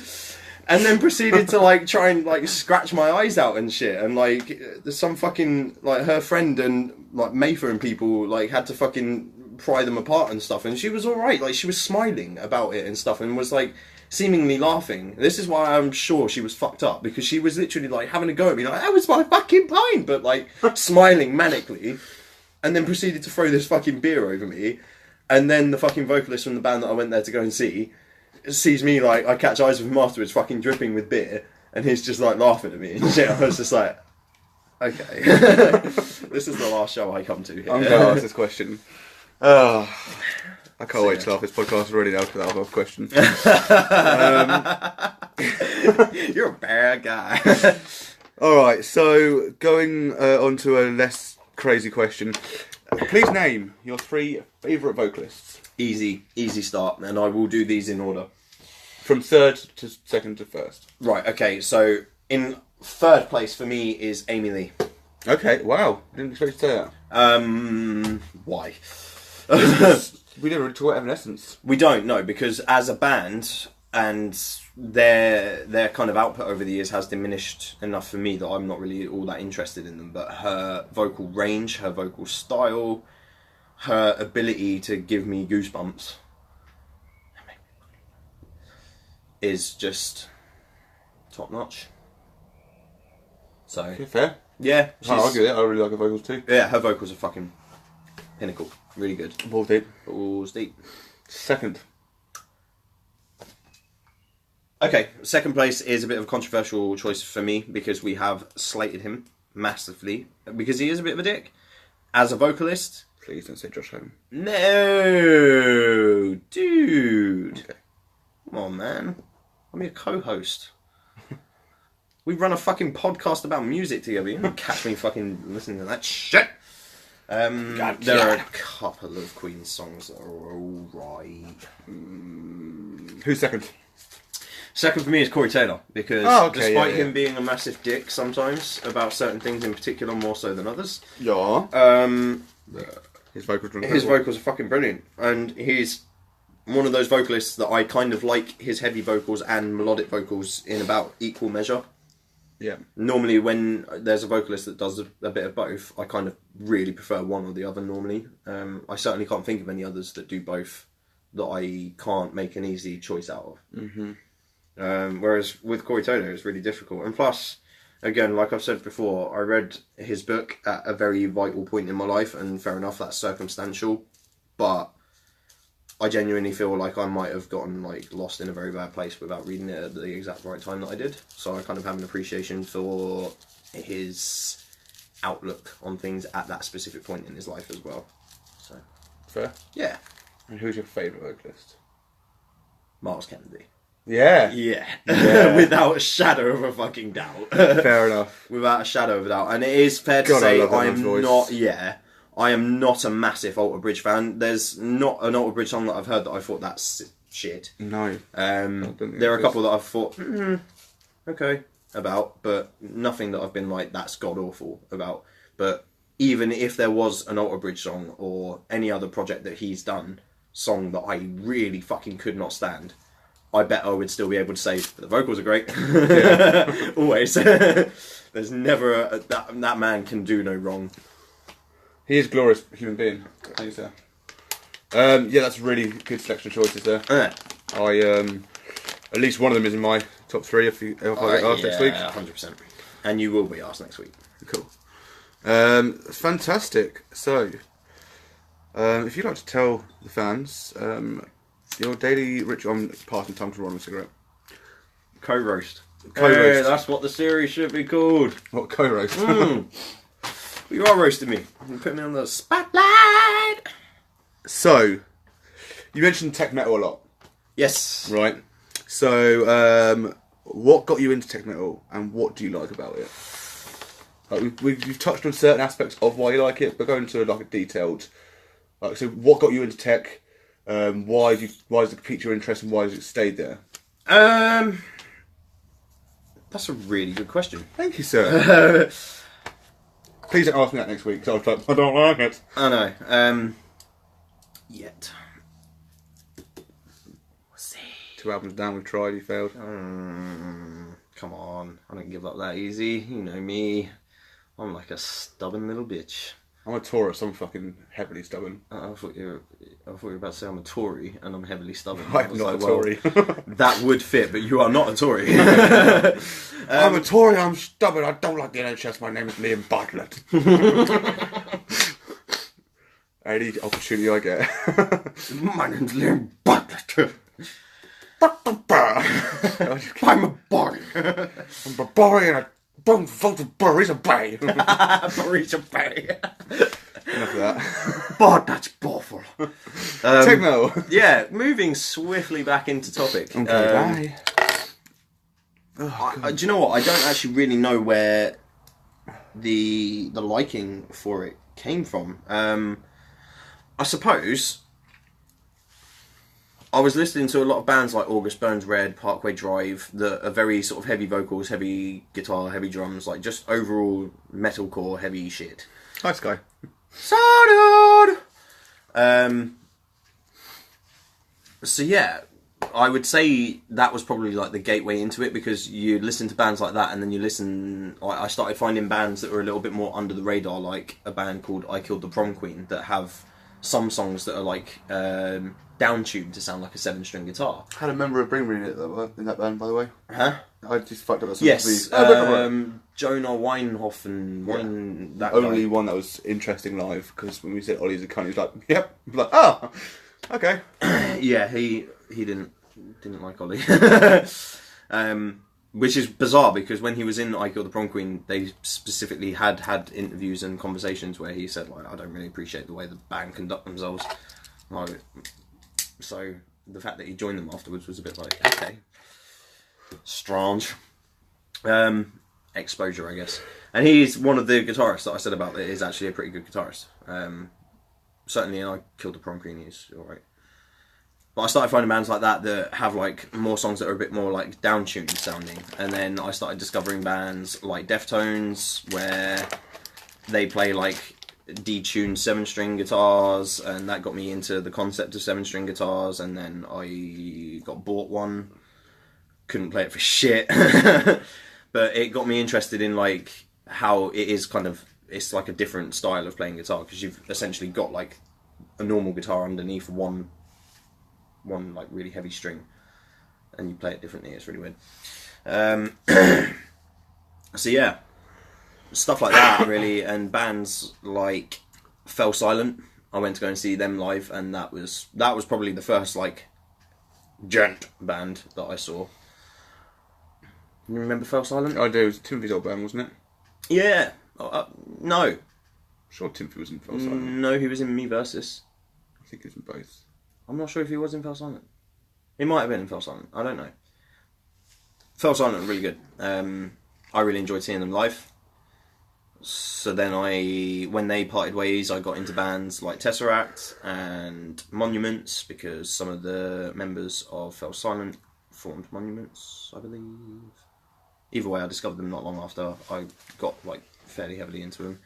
and then proceeded to like try and like scratch my eyes out and shit, and like there's some fucking like her friend and like Mayfair and people like had to fucking pry them apart and stuff, and she was all right, like she was smiling about it and stuff, and was like seemingly laughing. This is why I'm sure she was fucked up, because she was literally like having a go at me, like that was my fucking pint, but like smiling manically, and then proceeded to throw this fucking beer over me, and then the fucking vocalist from the band that I went there to go and see sees me like I catch eyes with him afterwards, fucking dripping with beer, and he's just like laughing at me and shit. I was just like, okay, this is the last show I come to here. I'm going to ask this question. I can't wait to laugh this podcast already now because I have a question. You're a bad guy. Alright, so going on to a less crazy question. Please name your 3 favourite vocalists. Easy start, and I will do these in order. From third to second to first. Right, okay, so in third place for me is Amy Lee. Okay, wow. Didn't expect you to say that. Why? We never really talk about Evanescence. We don't know, because as a band and their kind of output over the years has diminished enough for me that I'm not really all that interested in them. But her vocal range, her vocal style, her ability to give me goosebumps is just top notch. So Okay, fair. yeah, Can't argue with it. I really like her vocals too. yeah, her vocals are fucking pinnacle, really good. Balls deep. Balls deep. Second. Okay, second place is a bit of a controversial choice for me, because we have slated him massively because he is a bit of a dick as a vocalist. Please don't say Josh Homme. No, dude. Okay. Come on, man. I'm your co-host. We run a fucking podcast about music together. You don't catch me fucking listening to that shit. There are a couple of Queen songs that are alright. Who's second? Second for me is Corey Taylor, because despite him being a massive dick sometimes about certain things in particular, more so than others, his vocals are fucking brilliant, and he's one of those vocalists that I kind of like his heavy vocals and melodic vocals in about equal measure. Yeah. Normally when there's a vocalist that does a bit of both, I kind of really prefer one or the other normally. I certainly can't think of any others that do both that I can't make an easy choice out of. Mm-hmm. Whereas with Corey Taylor, it's really difficult. And plus, again, like I've said before, I read his book at a very vital point in my life, and fair enough, that's circumstantial. But I genuinely feel like I might have gotten like lost in a very bad place without reading it at the exact right time that I did. So I kind of have an appreciation for his outlook on things at that specific point in his life as well. So Fair. yeah. And who's your favourite vocalist? Miles Kennedy. Yeah. Yeah. Without a shadow of a fucking doubt. Fair enough. Without a shadow of a doubt. And it is fair to God, say I am not a massive Alter Bridge fan. There's not an Alter Bridge song that I've heard that I thought that's shit. No. There are a couple that I've thought, okay, about, but nothing that I've been like, that's god awful about. But even if there was an Alter Bridge song or any other project that he's done, song that I really fucking could not stand, I bet I would still be able to say the vocals are great. Yeah. Always. There's never that man can do no wrong. He is a glorious human being. Thank you, sir. Yeah, that's a really good selection of choices there. I at least one of them is in my top 3 if I get asked next week. 100%. And you will be asked next week. Cool. Fantastic. So, if you'd like to tell the fans your daily ritual, I'm passing time to roll a cigarette. Co-roast. Co-roast. Hey, that's what the series should be called. What co-roast? You are roasting me. You put me on the spotlight. So, you mentioned tech metal a lot. Yes. Right. So, what got you into tech metal, and what do you like about it? Like we've touched on certain aspects of why you like it, but go into like a detailed. Like, so, what got you into tech? Why does it pique your interest, and why has it stayed there? That's a really good question. Thank you, sir. Please don't ask me that next week, because I was like, I don't like it. I know. Yet. We'll see. 2 albums down, we've tried, you failed. Come on, I don't give up that easy. You know me. I'm like a stubborn little bitch. I'm a Taurus, I'm fucking heavily stubborn. I thought you were about to say I'm a Tory and I'm heavily stubborn. I'm not a Tory. That would fit, but you are not a Tory. I'm a Tory, I'm stubborn, I don't like the NHS, my name is Liam Bartlett. Any opportunity I get. My name's Liam Bartlett. I'm a boy. I'm a boy and I don't vote for Burisa Bay. Burisa Bay. Enough of that. But that's awful. Techno. Yeah, moving swiftly back into topic. Okay, bye. Do you know what? I don't actually really know where the liking for it came from. I suppose I was listening to a lot of bands like August Burns Red, Parkway Drive, that are very sort of heavy vocals, heavy guitar, heavy drums, like just overall metalcore heavy shit. Hi, Sky. So yeah, I would say that was probably like the gateway into it, because you listen to bands like that and then you listen, I started finding bands that were a little bit more under the radar, like a band called I Killed the Prom Queen, that have some songs that are like down-tuned to sound like a 7-string guitar. I had a member of Bring Me in it in that band, by the way. Huh? I just fucked up that song. Yes, Jonah Weinhofen. Yeah. That only guy. one that was interesting live, because when we said Ollie's a cunt, he was like, yep. I'm like, oh, okay. Yeah, he didn't like Ollie. Which is bizarre, because when he was in I Killed the Prom Queen, they specifically had interviews and conversations where he said, like, I don't really appreciate the way the band conduct themselves. Like, so the fact that he joined them afterwards was a bit like, okay, strange. Exposure, I guess. And he's one of the guitarists that I said about that is actually a pretty good guitarist. Certainly in I Killed the Prom Queen, he's alright. But I started finding bands like that that have like more songs that are a bit more like down-tuned sounding. And then I started discovering bands like Deftones, where they play like detuned 7-string guitars, and that got me into the concept of 7-string guitars. And then I got bought one, couldn't play it for shit, but it got me interested in like how it is kind of, it's like a different style of playing guitar, because you've essentially got like a normal guitar underneath one like really heavy string, and you play it differently. It's really weird. So yeah, stuff like that really. And bands like Fell Silent, I went to go and see them live, and that was probably the first like gent band that I saw. You remember Fell Silent? I do. It was Timothy's old band, wasn't it? Yeah. No. I'm sure Timothy was in Fell Silent. No, he was in Me Versus. I think he was in both. I'm not sure if he was in Fell Silent. He might have been in Fell Silent. I don't know. Fell Silent, really good. I really enjoyed seeing them live. So then when they parted ways, I got into bands like Tesseract and Monuments, because some of the members of Fell Silent formed Monuments, I believe. Either way, I discovered them not long after I got like fairly heavily into them.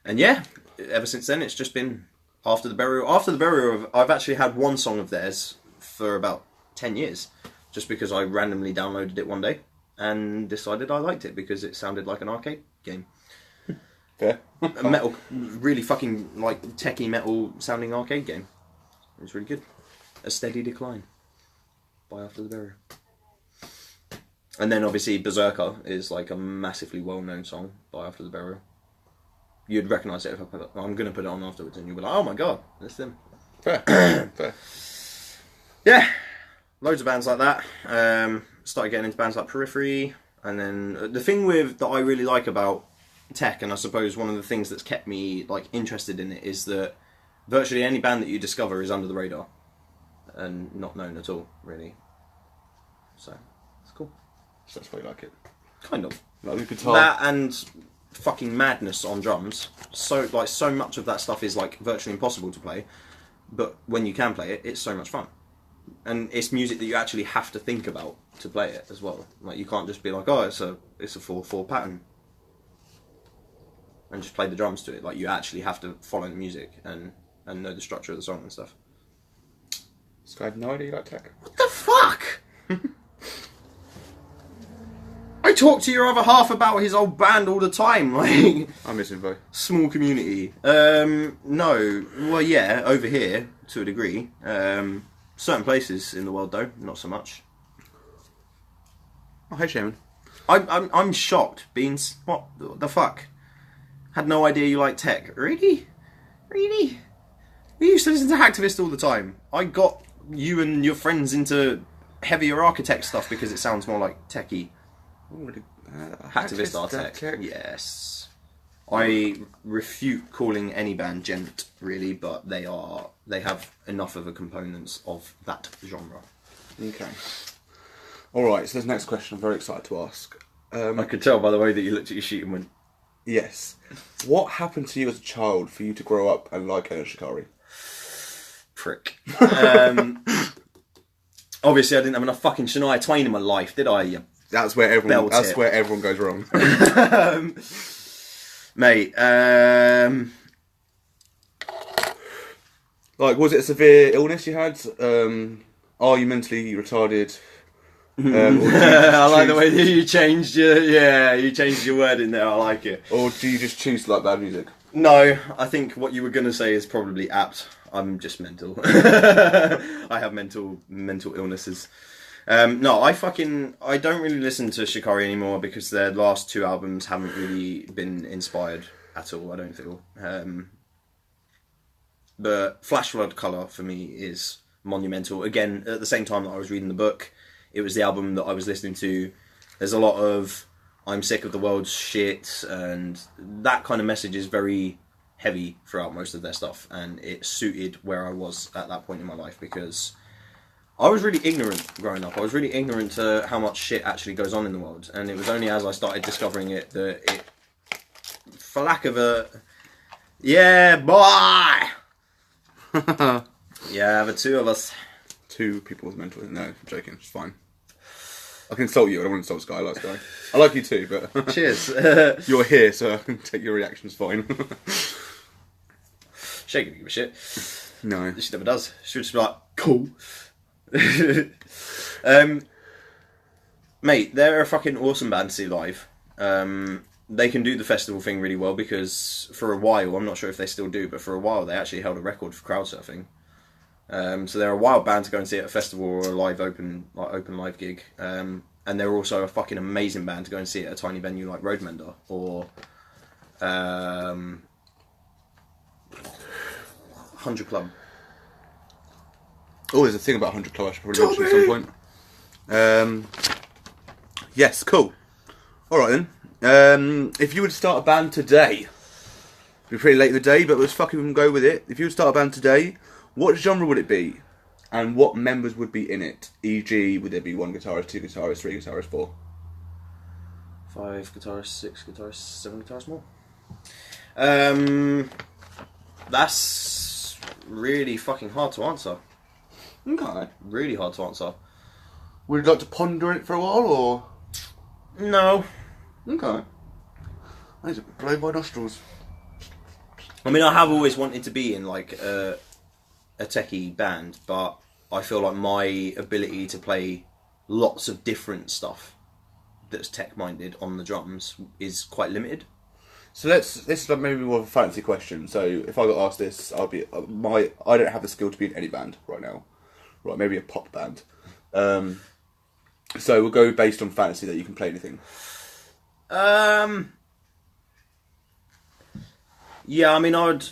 And yeah, ever since then, it's just been After the Burial. After the Burial, I've actually had one song of theirs for about 10 years, just because I randomly downloaded it one day and decided I liked it because it sounded like an arcade game. Fair. A metal, really fucking like techie metal sounding arcade game. It was really good. A Steady Decline by After the Burial. And then obviously Berserker is like a massively well-known song by After the Burial. You'd recognise it if I put it. I'm going to put it on afterwards, and you'll be like, "Oh my god, that's them." Fair. Fair. Yeah, loads of bands like that. Started getting into bands like Periphery, and then the thing that I really like about tech, and I suppose one of the things that's kept me like interested in it, is that virtually any band that you discover is under the radar and not known at all, really. So it's cool. So that's why you like it. Kind of. Like the guitar. That and fucking madness on drums. So much of that stuff is like virtually impossible to play, but when you can play it, it's so much fun. And it's music that you actually have to think about to play it as well. Like you can't just be like, oh, it's a 4/4 pattern, and just play the drums to it. Like you actually have to follow the music and know the structure of the song and stuff. So I had no idea you like tech. What the fuck? talk to your other half about his old band all the time. Like, I miss him, though. small community. No. Well, yeah, over here to a degree. Certain places in the world, though, not so much. Oh, hey, Shaman. I'm shocked. Beans, what the fuck? Had no idea you like tech. Really? Really? We used to listen to Hacktivist all the time. I got you and your friends into heavier architect stuff because it sounds more like techie. Hacktivist are tech. Yes. I refute calling any band gent, really, but they have enough of the components of that genre. Okay. Alright, so this next question I'm very excited to ask. I could tell by the way that you looked at your sheet and went, yes. What happened to you as a child for you to grow up and like Eno Shikari? prick. Obviously, I didn't have enough fucking Shania Twain in my life, did I? You That's where everyone. Belt That's it. where everyone goes wrong. Mate, Like, was it a severe illness you had? Are you mentally retarded? Or do you I like the choose- way that you changed your word in there. I like it. Or do you just choose to like bad music? No, I think what you were going to say is probably apt. I'm just mental. I have mental illnesses. No, I don't really listen to Shikari anymore because their last two albums haven't really been inspired at all, I don't feel. But Flash Flood Colour for me is monumental. Again, at the same time that I was reading the book, it was the album that I was listening to. There's a lot of I'm sick of the world's shit, and that kind of message is very heavy throughout most of their stuff, and it suited where I was at that point in my life because I was really ignorant growing up. I was really ignorant to how much shit actually goes on in the world, and it was only as I started discovering it that it, for lack of a, yeah, boy, yeah, the two of us. Two people with mental. No, I'm joking. It's fine. I can insult you. I don't want to insult Sky. I like Sky. I like you too, but Cheers. you're here, so I can take your reactions fine. She ain't gonna give a shit. No. She never does. She'll just be like, cool. Mate, they're a fucking awesome band to see live. They can do the festival thing really well because for a while, I'm not sure if they still do, but for a while they actually held a record for crowd surfing. So they're a wild band to go and see at a festival or a live open live gig. And they're also a fucking amazing band to go and see at a tiny venue like Roadmender or 100 Club. Oh, there's a thing about 100 Club I should probably mention at some point. Yes, cool. Alright then. If you would start a band today, it'd be pretty late in the day, but let's fucking go with it. If you would start a band today, what genre would it be? And what members would be in it? E.g., would there be one guitarist, two guitarists, three guitarists, four? 5 guitarists, 6 guitarists, 7 guitarists more. That's really fucking hard to answer. Okay. Really hard to answer. Would you like to ponder it for a while, or...? No. Okay. I need to blow my nostrils. I mean, I have always wanted to be in like a techie band, but I feel like my ability to play lots of different stuff that's tech-minded on the drums is quite limited. So this is like maybe more of a fancy question. So if I got asked this, I'll be I don't have the skill to be in any band right now. Right, maybe a pop band. So we'll go based on fantasy that you can play anything. Yeah, I mean, I'd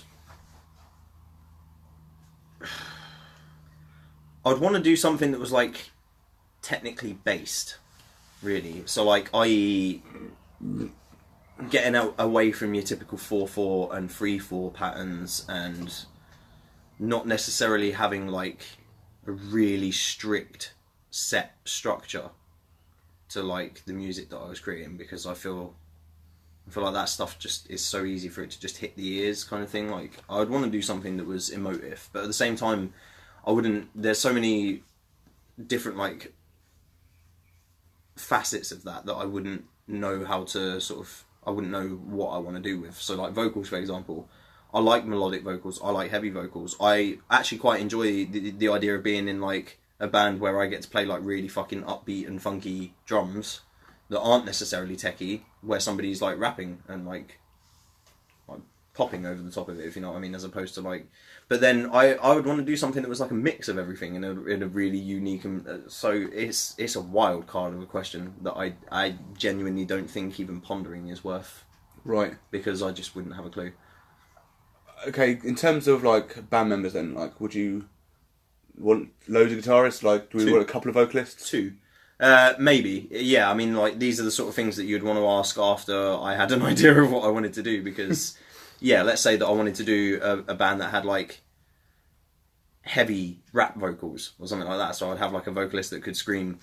want to do something that was like technically based, really. So like, i.e., getting away from your typical 4/4 and 3/4 patterns, and not necessarily having like a really strict set structure to like the music that I was creating, because I feel like that stuff just is so easy for it to just hit the ears, kind of thing. Like, I would want to do something that was emotive, but at the same time, I wouldn't. There's so many different like facets of that I wouldn't know how to sort of. I wouldn't know what I want to do with. So like vocals, for example, I like melodic vocals. I like heavy vocals. I actually quite enjoy the idea of being in like a band where I get to play like really fucking upbeat and funky drums, that aren't necessarily techie, where somebody's like rapping and like popping over the top of it, if you know what I mean, as opposed to like. But then I would want to do something that was like a mix of everything in a really unique and so it's a wild card of a question that I genuinely don't think even pondering is worth, Right. because I just wouldn't have a clue. Okay, in terms of like band members, then, like, would you want loads of guitarists? Like, do we want a couple of vocalists? 2. Maybe. Yeah, I mean, like, these are the sort of things that you'd want to ask after I had an idea of what I wanted to do, because, yeah, let's say that I wanted to do a band that had, like, heavy rap vocals or something like that, so I'd have, like, a vocalist that could scream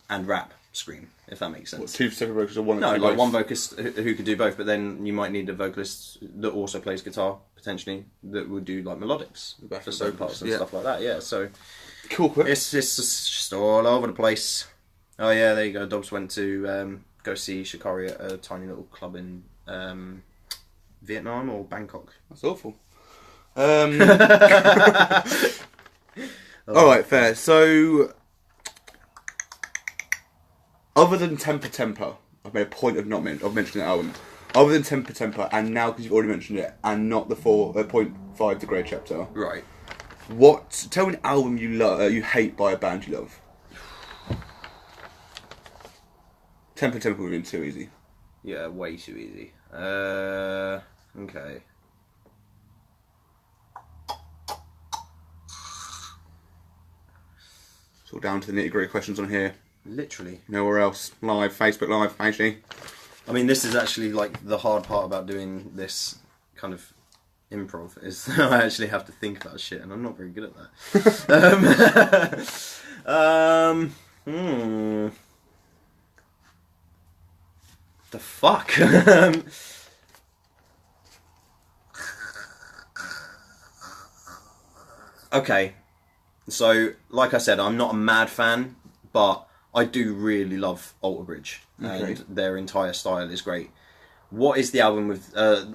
and rap scream, if that makes sense. What, 2 separate vocalists or one? No, that like both? one vocalist who could do both, but then you might need a vocalist that also plays guitar, potentially, that would do, like, melodics for solo parts and stuff like that, yeah, so... Cool, quick. It's just all over the place. Oh yeah, there you go. Dobbs went to go see Shikari at a tiny little club in Vietnam or Bangkok. That's awful. Alright, fair. So, other than Temper, I've made a point of of mentioning the album. Other than Temper, and now because you've already mentioned it, and not the 4.5 The Grey Chapter. Right. Tell me an album you hate by a band you love. Temper would have been too easy. Yeah, way too easy. Okay. It's all down to the nitty gritty questions on here. Literally. Nowhere else. Live, Facebook Live, actually. I mean, this is actually like the hard part about doing this kind of improv, is that I actually have to think about shit, and I'm not very good at that. The fuck? Okay, so like I said, I'm not a mad fan, but I do really love Alter Bridge, and their entire style is great. What is the album with The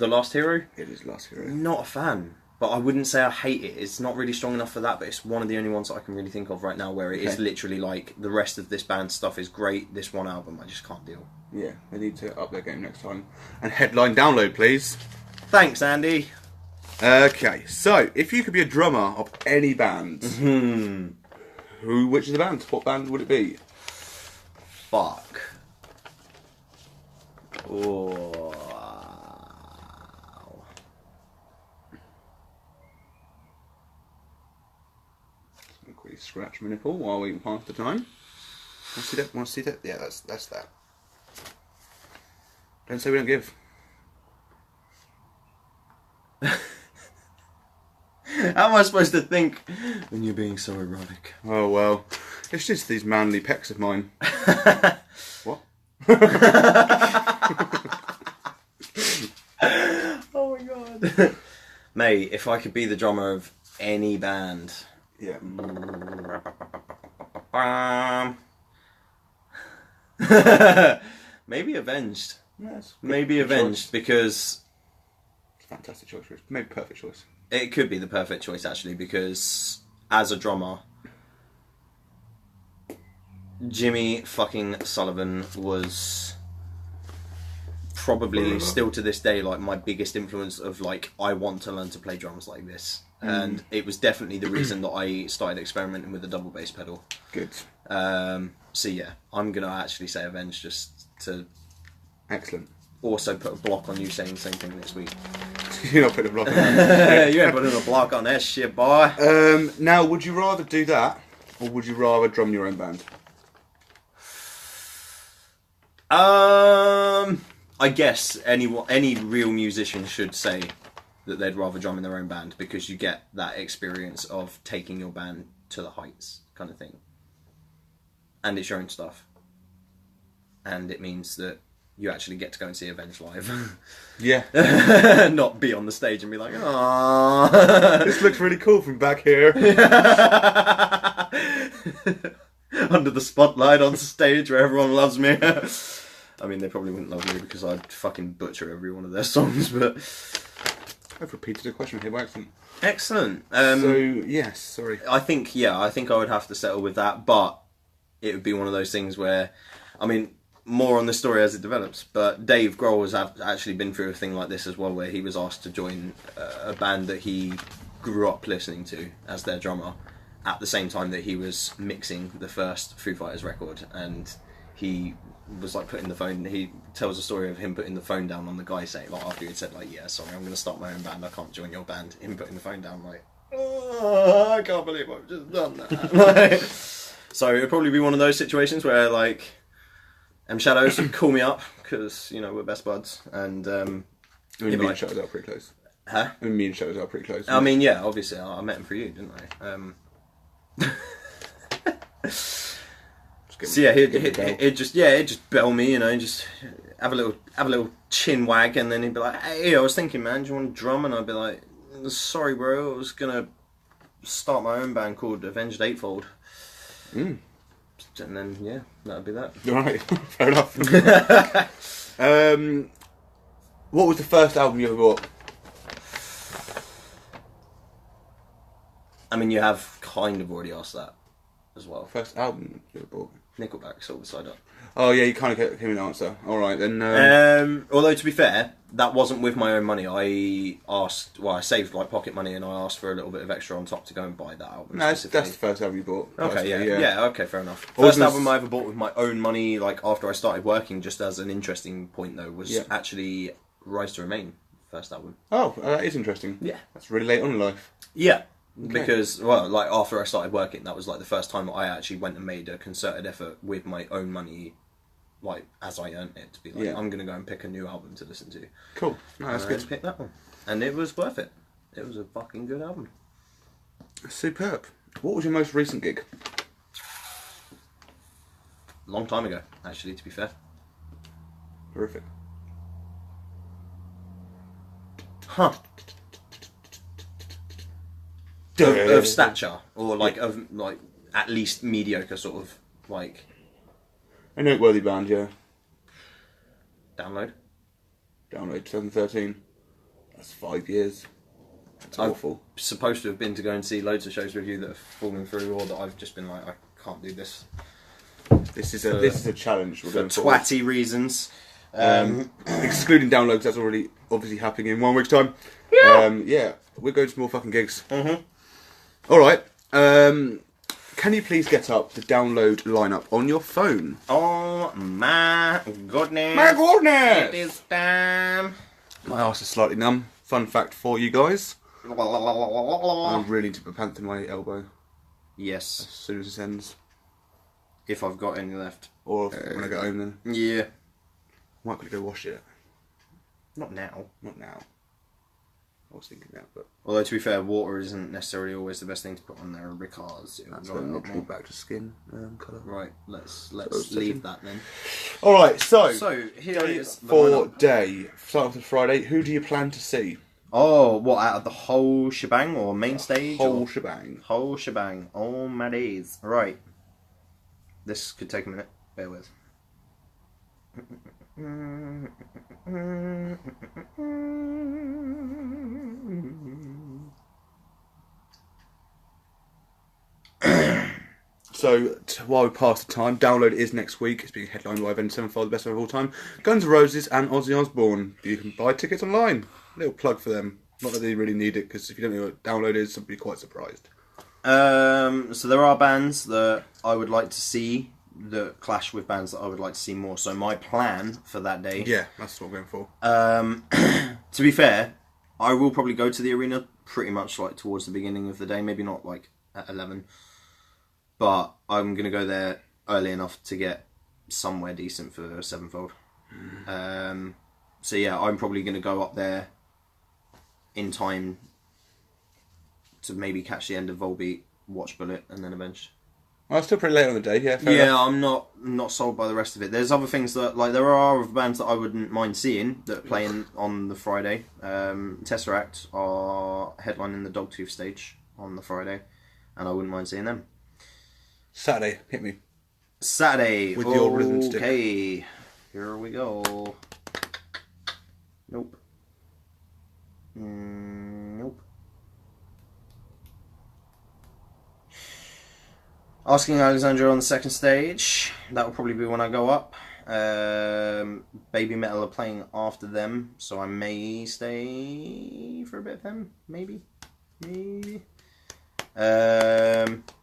Last Hero? It is Last Hero. Not a fan, but I wouldn't say I hate it. It's not really strong enough for that, but it's one of the only ones that I can really think of right now where it is literally like the rest of this band's stuff is great. This one album, I just can't deal. Yeah, they need to up their game next time. And headline download, please. Thanks, Andy. Okay, so if you could be a drummer of any band, which is the band? What band would it be? Fuck. Oh. Quickly scratch my nipple while we pass the time. Want to see that? Want to see that? Yeah, that's that. Don't say we don't give. How am I supposed to think when you're being so erotic? Oh well, it's just these manly pecs of mine. What? Oh my god. Mate, if I could be the drummer of any band. Yeah. Maybe Avenged. Yes. Maybe Avenged, because Fantastic choice, Rich. Maybe perfect choice. it could be the perfect choice actually, because as a drummer, Jimmy fucking Sullivan was probably still to this day like my biggest influence of like, I want to learn to play drums like this. And it was definitely the reason that I started experimenting with the double bass pedal. Good. So yeah, I'm gonna actually say Avenged, just to Excellent. also put a block on you saying the same thing next week. You're not putting a block on that. You ain't putting a block on that shit, boy. Now, would you rather do that, or would you rather drum your own band? I guess any real musician should say that they'd rather drum in their own band, because you get that experience of taking your band to the heights, kind of thing. And it's your own stuff. And it means that you actually get to go and see Avenged live. Yeah. Not be on the stage and be like, "Aww." This looks really cool from back here. Under the spotlight on stage where everyone loves me. I mean, they probably wouldn't love me because I'd fucking butcher every one of their songs, but... I've repeated the question here by accident. Excellent. Yes, sorry. I think I would have to settle with that, but it would be one of those things where I mean, more on the story as it develops. But Dave Grohl has actually been through a thing like this as well, where he was asked to join a band that he grew up listening to as their drummer, at the same time that he was mixing the first Foo Fighters record, and he was like putting the phone. He tells a story of him putting the phone down on the guy, saying like after he had said like, "Yeah, sorry, I'm going to start my own band. I can't join your band." Him putting the phone down, like, "Oh, I can't believe I've just done that." So it'd probably be one of those situations where like M Shadows would call me up because we're best buds, and Me and Shadows are pretty close. Huh? Me and Shadows are pretty close. I mean, yeah, obviously I met him through you, didn't I? So yeah, he'd just bell me, just have a little chin wag, and then he'd be like, "Hey, I was thinking, man, do you want to drum?" And I'd be like, "Sorry, bro, I was gonna start my own band called Avenged Eightfold." And then yeah, that'd be that. Right, fair enough. What was the first album you ever bought? I mean, you have kind of already asked that as well. First album you ever bought? Nickelback, Silver Side Up. Oh yeah, you kind of gave me an answer. All right then. Although to be fair, that wasn't with my own money. I saved like pocket money, and I asked for a little bit of extra on top to go and buy that album. No, that's the first album you bought. Okay, yeah, okay, fair enough. What First was- album I ever bought with my own money, like after I started working, just as an interesting point though, was actually Rise to Remain. First album. Oh, that is interesting. Yeah, that's really late on in life. Yeah. Because, like after I started working, that was like the first time I actually went and made a concerted effort with my own money, like as I earned it, to be like, I'm going to go and pick a new album to listen to. Cool. No, that's good. To pick that one. And it was worth it. It was a fucking good album. Superb. What was your most recent gig? Long time ago, actually, to be fair. Horrific. Huh. Of stature, or like of like at least mediocre sort of like. A noteworthy band, yeah. Download 2013. That's 5 years. That's awful. Supposed to have been to go and see loads of shows with you that have fallen through, or that I've just been like, I can't do this. This is a challenge. We're going twatty reasons. Excluding downloads, that's already obviously happening in 1 week's time. Yeah. We're going to more fucking gigs. All right. Can you please get up the download lineup on your phone? Oh my goodness! My goodness! It is time. My arse is slightly numb. Fun fact for you guys. I really need to put pants in my elbow. Yes. As soon as this ends. If I've got any left. Or when I get home then. Yeah. Might quickly go wash it. Not now. Not now. I was thinking that, but... Although, to be fair, water isn't necessarily always the best thing to put on there because... That's going literally back to skin colour. Right, let's leave that then. Alright, so here is the for lineup. day, starting with Friday, who do you plan to see? Oh, what, out of the whole shebang or main stage? Whole shebang. Whole shebang. Oh my days. Right. This could take a minute. Bear with. So, while we pass the time, Download is next week. It's being headlined by Avenged Sevenfold, the best of all time. Guns N' Roses and Ozzy Osbourne. You can buy tickets online. Little plug for them. Not that they really need it, because if you don't know what Download is, you'll be quite surprised. So there are bands that I would like to see that clash with bands that I would like to see more. So my plan for that day... Yeah, that's what I'm going for. To be fair, I will probably go to the arena pretty much like towards the beginning of the day. Maybe not like at 11. But I'm going to go there early enough to get somewhere decent for Sevenfold. So yeah, I'm probably going to go up there in time to maybe catch the end of Volbeat, watch Bullet, and then Avenged. Oh, it's still pretty late on the day, yeah. Fair Yeah, enough. I'm not sold by the rest of it. There's other things that, like, there are other bands that I wouldn't mind seeing that are playing on the Friday. Tesseract are headlining the Dogtooth stage on the Friday, and I wouldn't mind seeing them. Saturday, hit me. Saturday, with your rhythm stick. Okay, here we go. Nope. Nope. Asking Alexandra on the second stage. that will probably be when I go up. Baby Metal are playing after them, so I may stay for a bit of them. Maybe.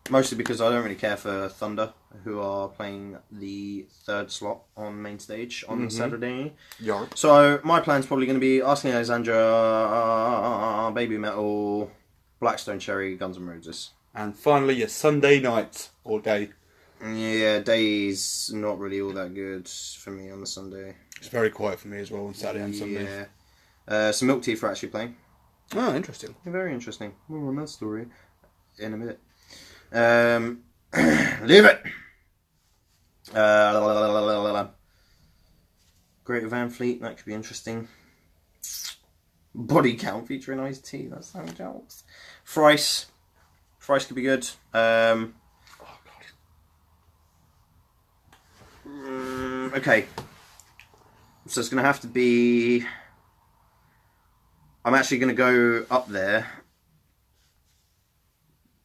Mostly because I don't really care for Thunder, who are playing the third slot on main stage on Saturday. Yeah. So my plan's probably going to be Asking Alexandria, Baby Metal, Blackstone Cherry, Guns N' Roses. And finally, your Sunday night or day. Yeah, day's not really all that good for me on the Sunday. It's very quiet for me as well on Saturday and Sunday. Yeah. Some Milk Teeth are actually playing. Oh, interesting. Very interesting. More on that story in a minute. Leave it! Greater Van Fleet, that could be interesting. Body Count featuring Ice-T, that's how jokes. Thrice could be good. Okay. So it's going to have to be... I'm actually going to go up there,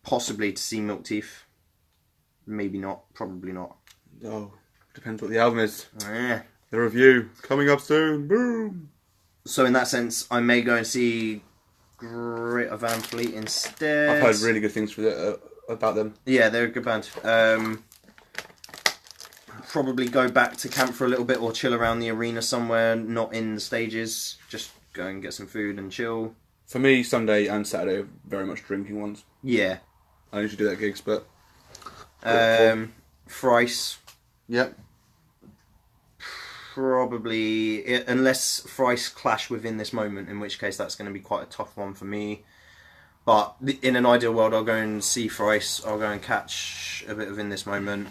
possibly to see Milk Teeth. Maybe not, probably not. Oh, depends what the album is. Yeah. The review coming up soon. Boom. So in that sense, I may go and see Greater Van Fleet instead. I've heard really good things about them. Yeah, they're a good band. Probably go back to camp for a little bit or chill around the arena somewhere, not in the stages. Just go and get some food and chill. For me, Sunday and Saturday are very much drinking ones. Yeah. I usually do that at gigs, but... Thrice. Yep. Probably, unless Thrice clash within this moment, in which case that's going to be quite a tough one for me. But in an ideal world, I'll go and see Thrice. I'll go and catch a bit of In This Moment.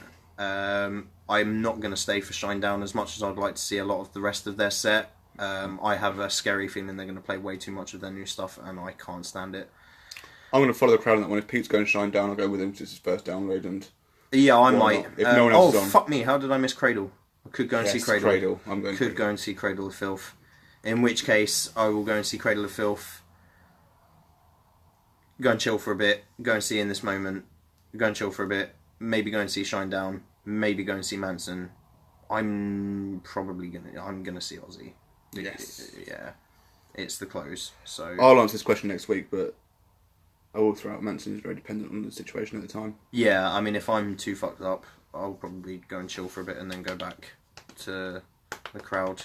I'm not going to stay for Shinedown as much as I'd like to see a lot of the rest of their set. I have a scary feeling they're going to play way too much of their new stuff, and I can't stand it. I'm going to follow the crowd on that one. If Pete's going to Shinedown, I'll go with him because it's his first download. And yeah, I might. If no one else is on. Fuck me! How did I miss Cradle? I could go and see Cradle. I'm going. Could go and see Cradle of Filth. In which case, I will go and see Cradle of Filth. Go and chill for a bit. Go and see In This Moment. Go and chill for a bit. Maybe go and see Shinedown. Maybe go and see Manson. I'm gonna see Ozzy. Yes. Yeah. It's the close. So I'll answer this question next week, but I will throw out Manson is very dependent on the situation at the time. yeah, I mean, if I'm too fucked up, I'll probably go and chill for a bit and then go back to the crowd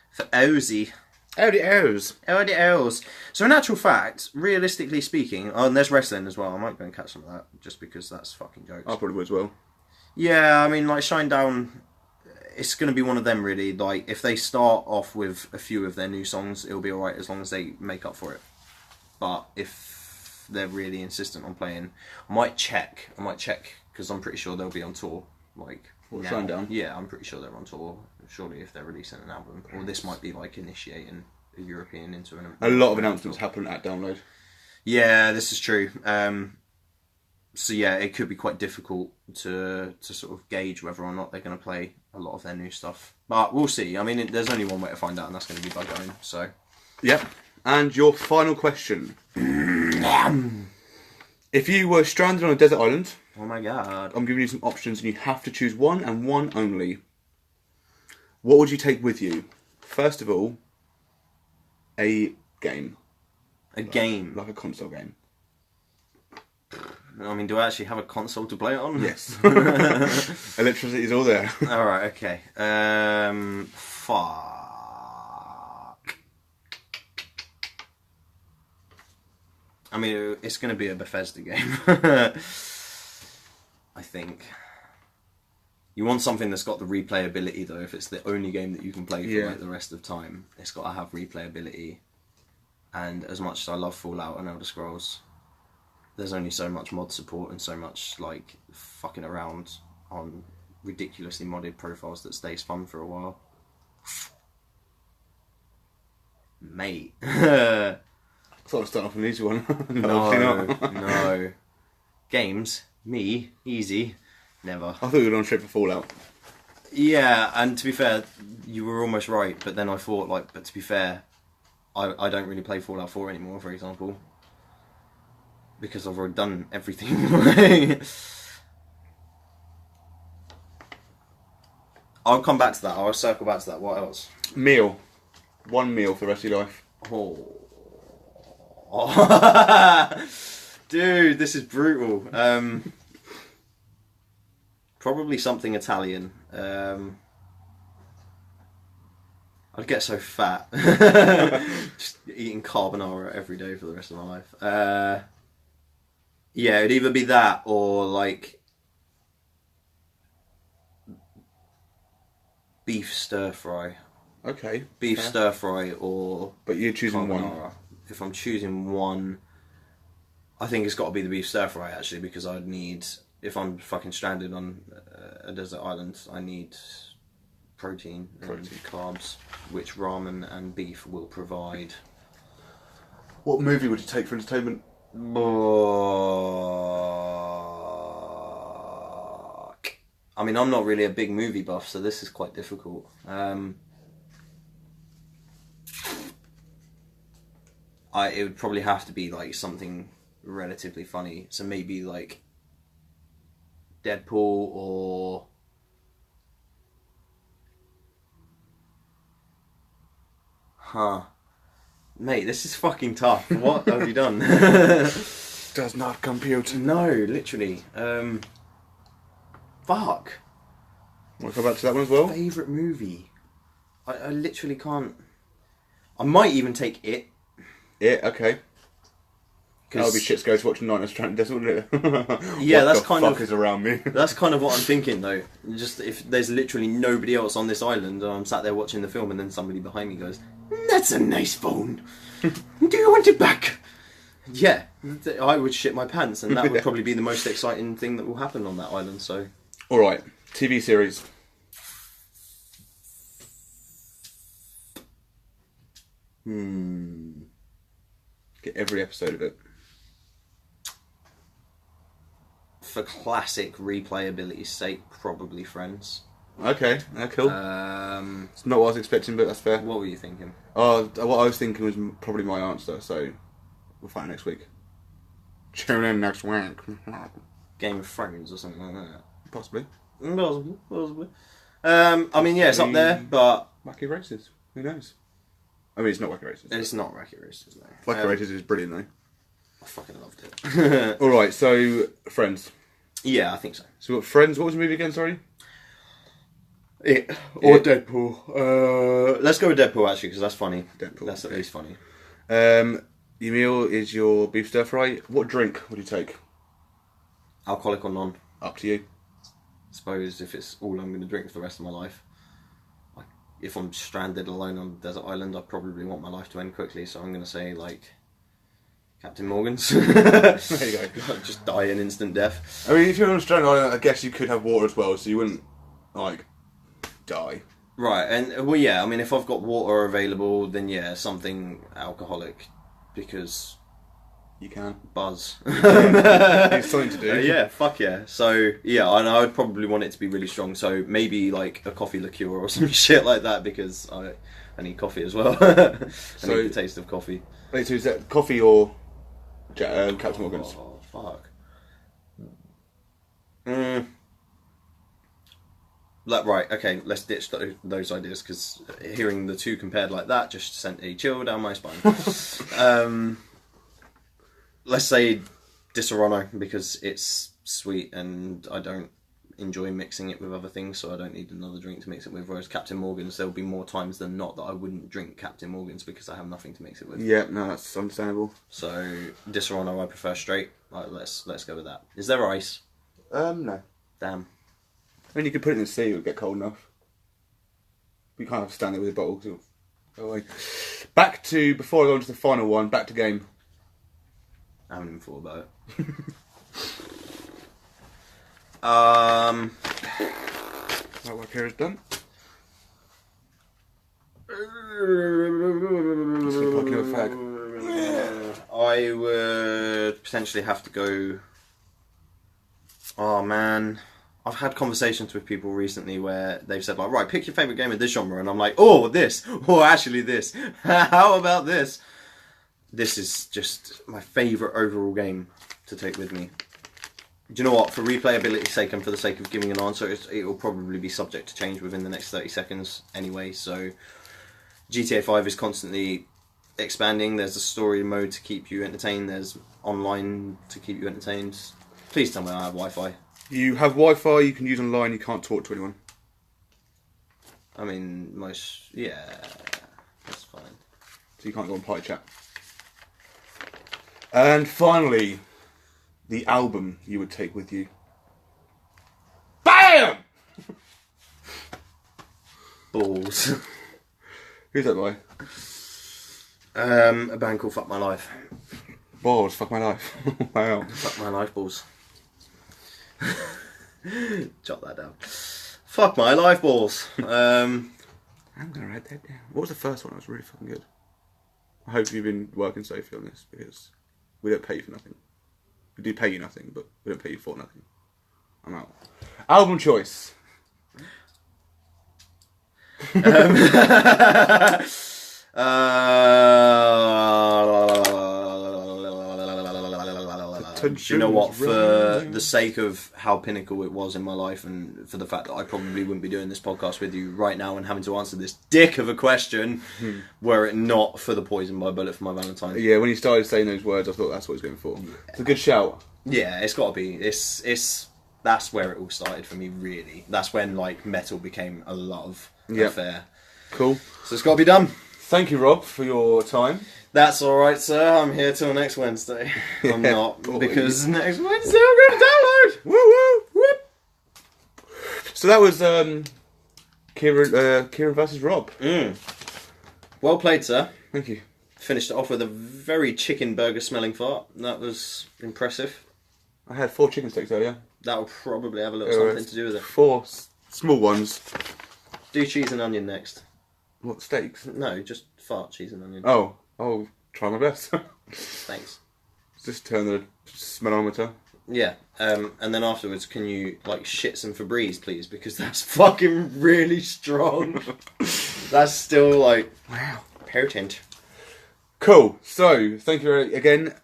for Ozzy. Oh, the O's. Oh, the L's. So in actual fact, realistically speaking, and there's wrestling as well. I might go and catch some of that just because that's fucking jokes. I probably would as well. Yeah, I mean, like Shinedown, it's going to be one of them really. Like, if they start off with a few of their new songs, it'll be alright as long as they make up for it. But if they're really insistent on playing, I might check because I'm pretty sure they'll be on tour. Like, What, now. Shinedown? Yeah, I'm pretty sure they're on tour. Surely if they're releasing an album, or this might be like initiating a European into an. A lot of announcements happen at Download. Yeah, this is true. So yeah, it could be quite difficult to sort of gauge whether or not they're going to play a lot of their new stuff. But we'll see. I mean, there's only one way to find out, and that's going to be by going. So. Yep. And your final question. If you were stranded on a desert island, Oh my god. I'm giving you some options and you have to choose one and one only. What would you take with you? First of all, a game. A game. Like a console game. I mean, do I actually have a console to play it on? Yes. Electricity is all there. Alright, okay. Fuck. I mean, it's going to be a Bethesda game. I think. You want something that's got the replayability, though. If it's the only game that you can play for like the rest of time, it's got to have replayability. And as much as I love Fallout and Elder Scrolls, there's only so much mod support and so much like fucking around on ridiculously modded profiles that stays fun for a while. Mate. I thought I'd start off with an easy one. No. Games, me, easy, never. I thought you were going straight for Fallout. Yeah, and to be fair, you were almost right, but then I thought, like, but to be fair, I don't really play Fallout 4 anymore, for example. Because I've already done everything. I'll come back to that. I'll circle back to that. What else? Meal. One meal for the rest of your life. Oh. Dude, this is brutal. Probably something Italian. I'd get so fat. Just eating carbonara every day for the rest of my life. Yeah, it'd either be that or like beef stir fry. Okay. Beef stir fry or But you're choosing carbonara. one. If I'm choosing one, I think it's got to be the beef stir fry actually, because I'd need, if I'm fucking stranded on a desert island, I need protein and carbs, which ramen and beef will provide. What movie would you take for entertainment? I mean, I'm not really a big movie buff, so this is quite difficult. It would probably have to be like something relatively funny, so maybe like Deadpool or mate, this is fucking tough. What have you done? Does not compute. No, literally. Fuck. Want to come back to that one as well? Favourite movie? I literally can't. I might even take It. Yeah, okay. That would be shit scary to watch Night on a Stranded Desert, wouldn't it? Yeah, that's the kind fuck of is around me. That's kind of what I'm thinking though. Just if there's literally nobody else on this island, and I'm sat there watching the film, and then somebody behind me goes, "That's a nice phone. Do you want it back?" Yeah, I would shit my pants, and that would probably be the most exciting thing that will happen on that island. So, all right, TV series. Get every episode of it. for classic replayability's sake, probably Friends. Okay, cool. It's not what I was expecting, but that's fair. What were you thinking? What I was thinking was probably my answer, so we'll find out next week. Tune in next week. Game of Thrones or something like that. Possibly. Possibly. I mean, yeah, it's up there, but... Wacky Races. Who knows? I mean, it's not Wacky Races. It's not Wacky Races, no. Wacky Races is brilliant, though. I fucking loved it. Alright, so, Friends. Yeah, I think so. So what, Friends, what was the movie again, sorry? It. Or Deadpool. Let's go with Deadpool, actually, because that's funny. Deadpool. That's at least funny. Your meal is your beef stir fry. What drink would you take? Alcoholic or non? Up to you. Suppose if it's all I'm going to drink for the rest of my life. If I'm stranded alone on a desert island, I probably want my life to end quickly, so I'm going to say, like, Captain Morgan's. There you go. Just die an instant death. I mean, if you're on a stranded island, I guess you could have water as well, so you wouldn't, like, die. Right, and, well, yeah, I mean, if I've got water available, then, yeah, something alcoholic, because... You can. Buzz. It's something to do. Yeah, fuck yeah. So, yeah, and I would probably want it to be really strong, so maybe, like, a coffee liqueur or some shit like that, because I need coffee as well. I need the taste of coffee. Wait, so is that coffee or Captain Morgan's? Oh, fuck. Right, okay, let's ditch those ideas, because hearing the two compared like that just sent a chill down my spine. Let's say Disaronno, because it's sweet and I don't enjoy mixing it with other things, so I don't need another drink to mix it with. Whereas Captain Morgan's, there'll be more times than not that I wouldn't drink Captain Morgan's because I have nothing to mix it with. Yeah, no, that's understandable. So Disaronno I prefer straight. Right, let's go with that. Is there ice? No. Damn. I mean, you could put it in the sea, it would get cold enough. You can't have to stand there with a bottle. So go away. Back to, before I go on to the final one, back to game. I haven't even thought about it. Right, work here is done. I would potentially have to go... Oh man, I've had conversations with people recently where they've said like, right, pick your favourite game of this genre, and I'm like, oh, this, or actually this. How about this? This is just my favourite overall game to take with me. Do you know what? For replayability's sake and for the sake of giving an answer, it will probably be subject to change within the next 30 seconds anyway. So GTA 5 is constantly expanding. There's a story mode to keep you entertained. There's online to keep you entertained. Please tell me I have Wi-Fi. You have Wi-Fi. You can use online. You can't talk to anyone. I mean, yeah, that's fine. So you can't go on party chat. And finally, the album you would take with you. BAM! Balls. Who's that by? A band called Fuck My Life. Balls, fuck my life. Wow. Fuck My Life Balls. Jot that down. Fuck My Life Balls. I'm gonna write that down. What was the first one? That was really fucking good. I hope you've been working safely on this, because we don't pay you for nothing. We do pay you nothing, but we don't pay you for nothing. I'm out. Album choice. Do you know what? For the sake of how pinnacle it was in my life, and for the fact that I probably wouldn't be doing this podcast with you right now and having to answer this dick of a question, were it not for the Poison by Bullet for My Valentine. Yeah, when you started saying those words, I thought that's what he was going for. It's a good shout. Yeah, it's got to be. That's where it all started for me. Really, that's when like metal became a love affair. Cool. So it's got to be done. Thank you, Rob, for your time. That's alright, sir. I'm here till next Wednesday. I'm not, boy. because next Wednesday I'm going to download! Woo woo! Whoop. So that was Kieran versus Rob. Well played, sir. Thank you. Finished it off with a very chicken burger smelling fart. That was impressive. I had 4 chicken sticks earlier. That'll probably have a little something to do with it. 4 small ones. Do cheese and onion next. What, steaks? No, just fart, cheese and onion. Oh, I'll try my best. Thanks. Just turn the smellometer. Yeah, and then afterwards, can you like shit some Febreze, please? Because that's fucking really strong. That's still like potent. Cool. So, thank you again.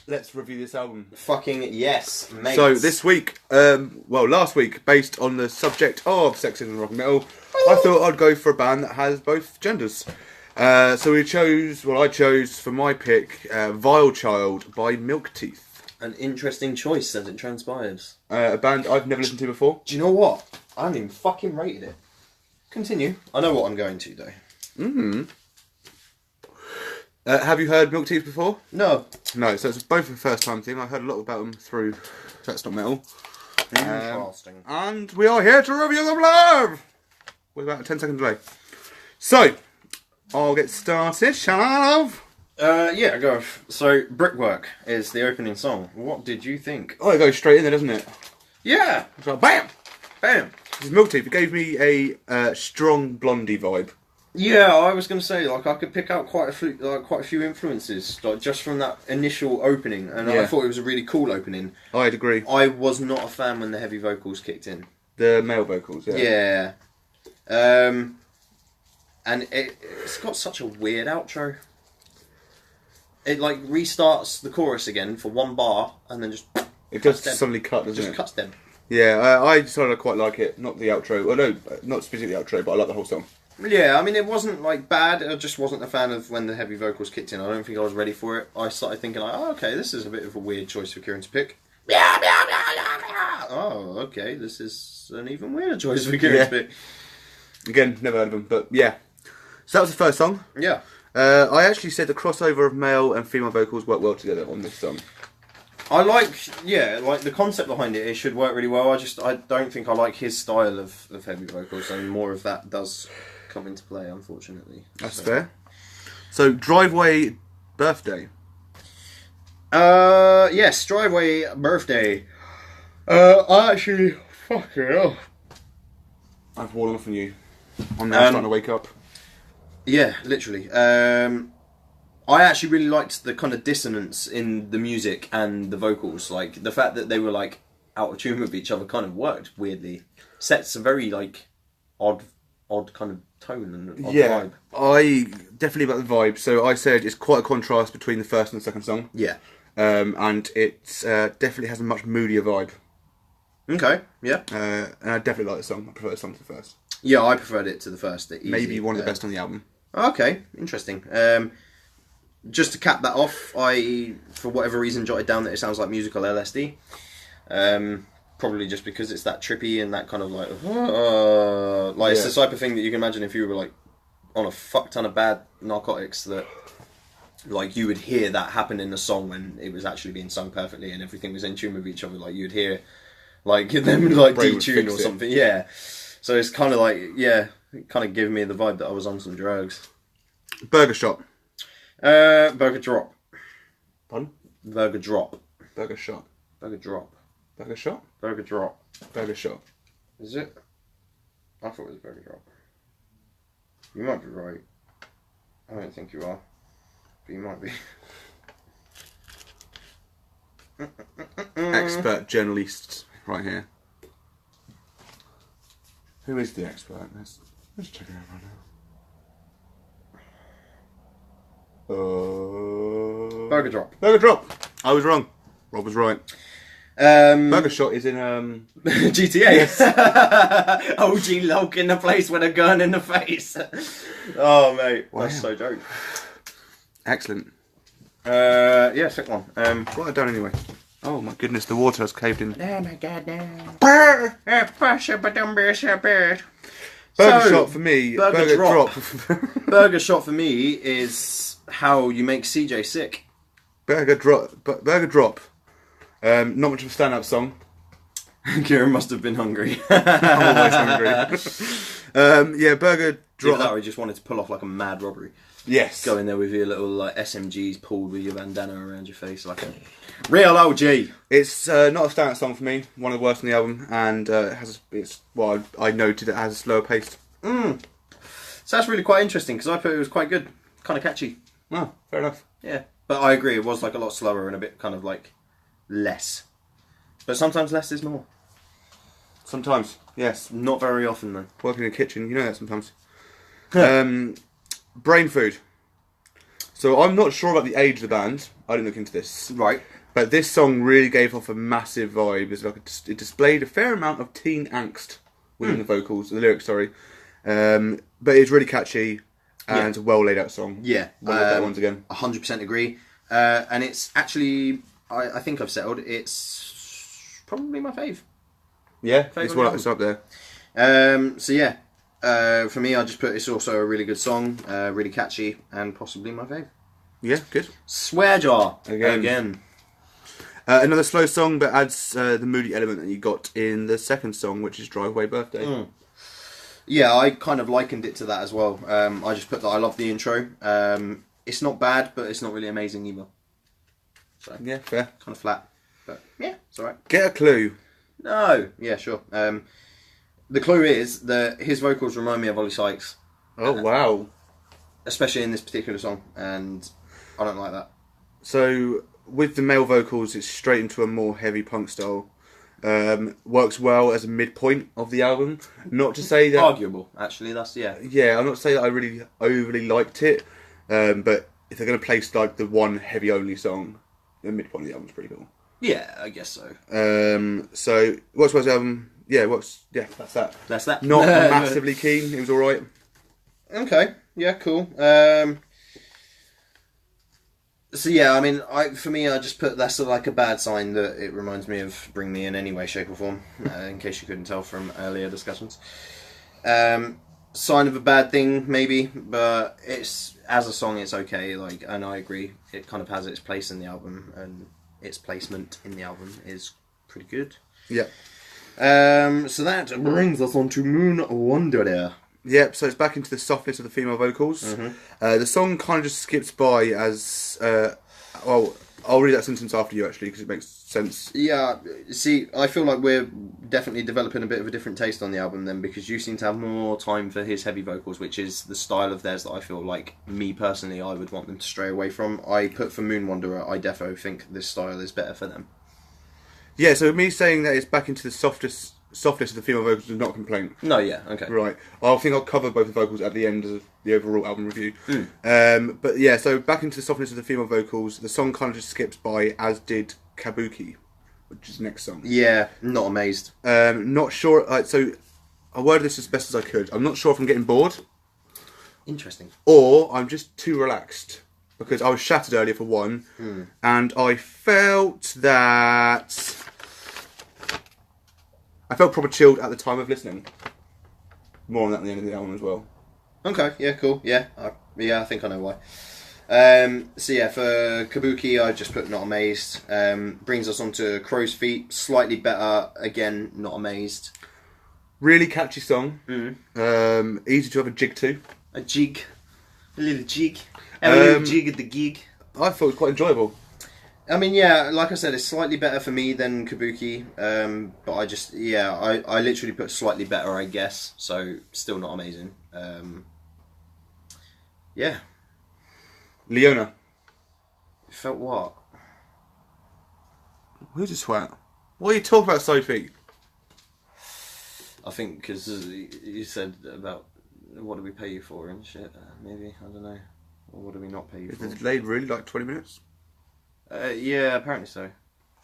Let's review this album. Fucking yes, mate. So this week, last week, based on the subject of sexism and rock and metal, I thought I'd go for a band that has both genders. So I chose for my pick, Vile Child by Milk Teeth. An interesting choice as it transpires. A band I've never listened to before. Do you know what? I haven't even fucking rated it. Continue. I know what I'm going to, though. Have you heard Milk Teeth before? No. No, so it's both a first time thing. I heard a lot about them through That's Not Metal. Interesting. And we are here to review them live! With about a 10-second delay. So, I'll get started, shall I? Yeah, go. So, Brickwork is the opening song. What did you think? Oh, it goes straight in there, doesn't it? Yeah! It's like, BAM! Bam! This is Milk Teeth. It gave me a strong Blondie vibe. Yeah, I was going to say, like, I could pick out quite a few influences, like, just from that initial opening, and I thought it was a really cool opening. I'd agree. I was not a fan when the heavy vocals kicked in. The male vocals, yeah. Yeah. And it's got such a weird outro. It, like, restarts the chorus again for one bar, and then just... It does suddenly cut, doesn't it? Just cuts them. Yeah, I decided I quite like it. Not the outro. Well, no, not specifically the outro, but I like the whole song. Yeah, I mean, it wasn't, like, bad. I just wasn't a fan of when the heavy vocals kicked in. I don't think I was ready for it. I started thinking, like, oh, okay, this is a bit of a weird choice for Kieran to pick. Oh, okay, this is an even weirder choice for Kieran to pick. Again, never heard of them, but yeah. So that was the first song. Yeah. I actually said the crossover of male and female vocals work well together on this song. I like the concept behind it. It should work really well. I don't think I like his style of heavy vocals, and more of that does come into play, unfortunately. That's fair. So, Driveway Birthday. Yes, Driveway Birthday. I actually, fucking hell. I've worn off on you. I'm now starting to wake up. Yeah, literally. I actually really liked the kind of dissonance in the music and the vocals. Like, the fact that they were, like, out of tune with each other kind of worked weirdly. Sets a very, like, odd kind of tone and odd vibe. I definitely got the vibe. So I said it's quite a contrast between the first and the second song. Yeah. and it definitely has a much moodier vibe. Okay, yeah. And I definitely like the song. I prefer the song to the first. Yeah, I preferred it to the first. The easy, Maybe one of the best on the album. Okay, interesting. Just to cap that off, I, for whatever reason, jotted down that it sounds like musical LSD. Probably just because it's that trippy and that kind of like it's the type of thing that you can imagine if you were like on a fuck ton of bad narcotics, that like you would hear that happen in the song when it was actually being sung perfectly and everything was in tune with each other. Like you'd hear like them like detune or something. Yeah. So it's kind of like, yeah, it kind of gave me the vibe that I was on some drugs. Burger Shop. Burger Drop. Pardon? Burger Drop. Burger Shop. Burger Drop. Burger Shop? Burger Drop. Burger Shop. Is it? I thought it was Burger Drop. You might be right. I don't think you are. But you might be. Expert journalist right here. Who is the expert? Let's check it out right now. Burger Drop. Burger Drop. I was wrong. Rob was right. Burger Shot is in GTA. OG Loke in the place with a gun in the face. Oh mate, that's so dope. Excellent. Yeah, sick one. Write it down anyway. Oh my goodness, the water has caved in. Oh my god, no. Burger Shot for me. Burger Drop. Burger Shot for me is how you make CJ sick. Burger Drop. Burger Drop. Not much of a stand-up song. Kieran must have been hungry. I'm always hungry. Yeah, Burger Drop. Either that or he just wanted to pull off like a mad robbery. Yes. Go in there with your little like SMGs pulled with your bandana around your face like a real OG. It's not a stand-up song for me. One of the worst on the album, and I noted it has a slower pace. So that's really quite interesting because I thought it was quite good, kind of catchy. Oh, fair enough. Yeah, but I agree. It was like a lot slower and a bit kind of like less. But sometimes less is more. Sometimes, yes. Not very often though. Working in the kitchen, you know that sometimes. Brain Food. So I'm not sure about the age of the band. I didn't look into this. Right. But this song really gave off a massive vibe. It's like it displayed a fair amount of teen angst within the vocals, the lyrics. Sorry, but it's really catchy and a well laid out song. Yeah, one of the better ones again. 100% agree. And it's actually, I think I've settled. It's probably my fave. Yeah, it's up there. So yeah, for me, I just put it's also a really good song, really catchy, and possibly my fave. Yeah, good. Swear Jar again. Another slow song, but adds the moody element that you got in the second song, which is Drive Away Birthday. Yeah, I kind of likened it to that as well. I just put that I love the intro. It's not bad, but it's not really amazing either. So yeah, fair. Kind of flat, but yeah, it's alright. Get a clue. No, yeah, sure. The clue is that his vocals remind me of Ollie Sykes. Oh wow! Especially in this particular song, and I don't like that. So with the male vocals, it's straight into a more heavy punk style. Works well as a midpoint of the album. Not to say that arguable, actually. That's yeah. Yeah, I'm not saying that I really overly liked it, but if they're going to place like the one heavy only song, the midpoint of the album's pretty cool. Yeah, I guess so. So works well as the album. Yeah, that's that. That's that. Not massively keen. It was all right. Okay. Yeah. Cool. So yeah, I mean, for me, I just put that's like a bad sign that it reminds me of Bring Me in any way, shape or form. In case you couldn't tell from earlier discussions, sign of a bad thing maybe, but it's as a song, it's okay. Like, and I agree, it kind of has its place in the album, and its placement in the album is pretty good. Yeah. So that brings us on to Moon Wanderer. Yep, so it's back into the softness of the female vocals. The song kind of just skips by as... well, I'll read that sentence after you, actually, because it makes sense. Yeah, see, I feel like we're definitely developing a bit of a different taste on the album then, because you seem to have more time for his heavy vocals, which is the style of theirs that I feel like, me personally, I would want them to stray away from. I put for Moon Wanderer, I defo think this style is better for them. Yeah, so me saying that it's back into the softest softness of the female vocals is not a complaint. No, yeah, okay. Right. I think I'll cover both the vocals at the end of the overall album review. But yeah, so back into the softness of the female vocals, the song kind of just skips by, as did Kabuki, which is the next song. Yeah, not amazed. Not sure. So I worded this as best as I could. I'm not sure if I'm getting bored Interesting. or I'm just too relaxed because I was shattered earlier for one, and I felt that I felt proper chilled at the time of listening. More on that at the end of the album as well. Okay, yeah, cool. Yeah, I think I know why. So yeah, for Kabuki, I just put not amazed. Brings us on to Crow's Feet, slightly better. Again, not amazed. Really catchy song. Easy to have a jig to. A little jig. Have a little jig at the gig. I thought it was quite enjoyable. I mean, yeah, like I said, it's slightly better for me than Kabuki. But I just, yeah, I literally put slightly better, I guess. So still not amazing. Yeah. Leona. Felt what? Who's a swat? What are you talking about, Sophie? I think because you said about what do we pay you for and shit. Maybe, I don't know. Or what do we not pay you for? Is the delay really like 20 minutes? Yeah, apparently so.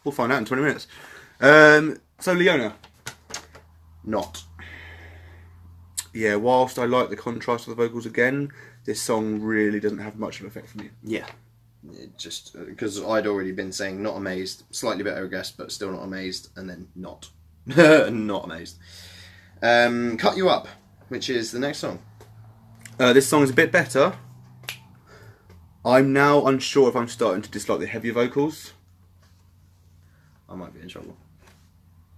We'll find out in 20 minutes. So Leona. Not. Yeah, whilst I like the contrast of the vocals again, this song really doesn't have much of an effect for me. Yeah. It just because I'd already been saying not amazed, slightly better, I guess, but still not amazed, and then not. Not amazed. Cut You Up, which is the next song. This song is a bit better. I'm now unsure if I'm starting to dislike the heavier vocals. I might be in trouble.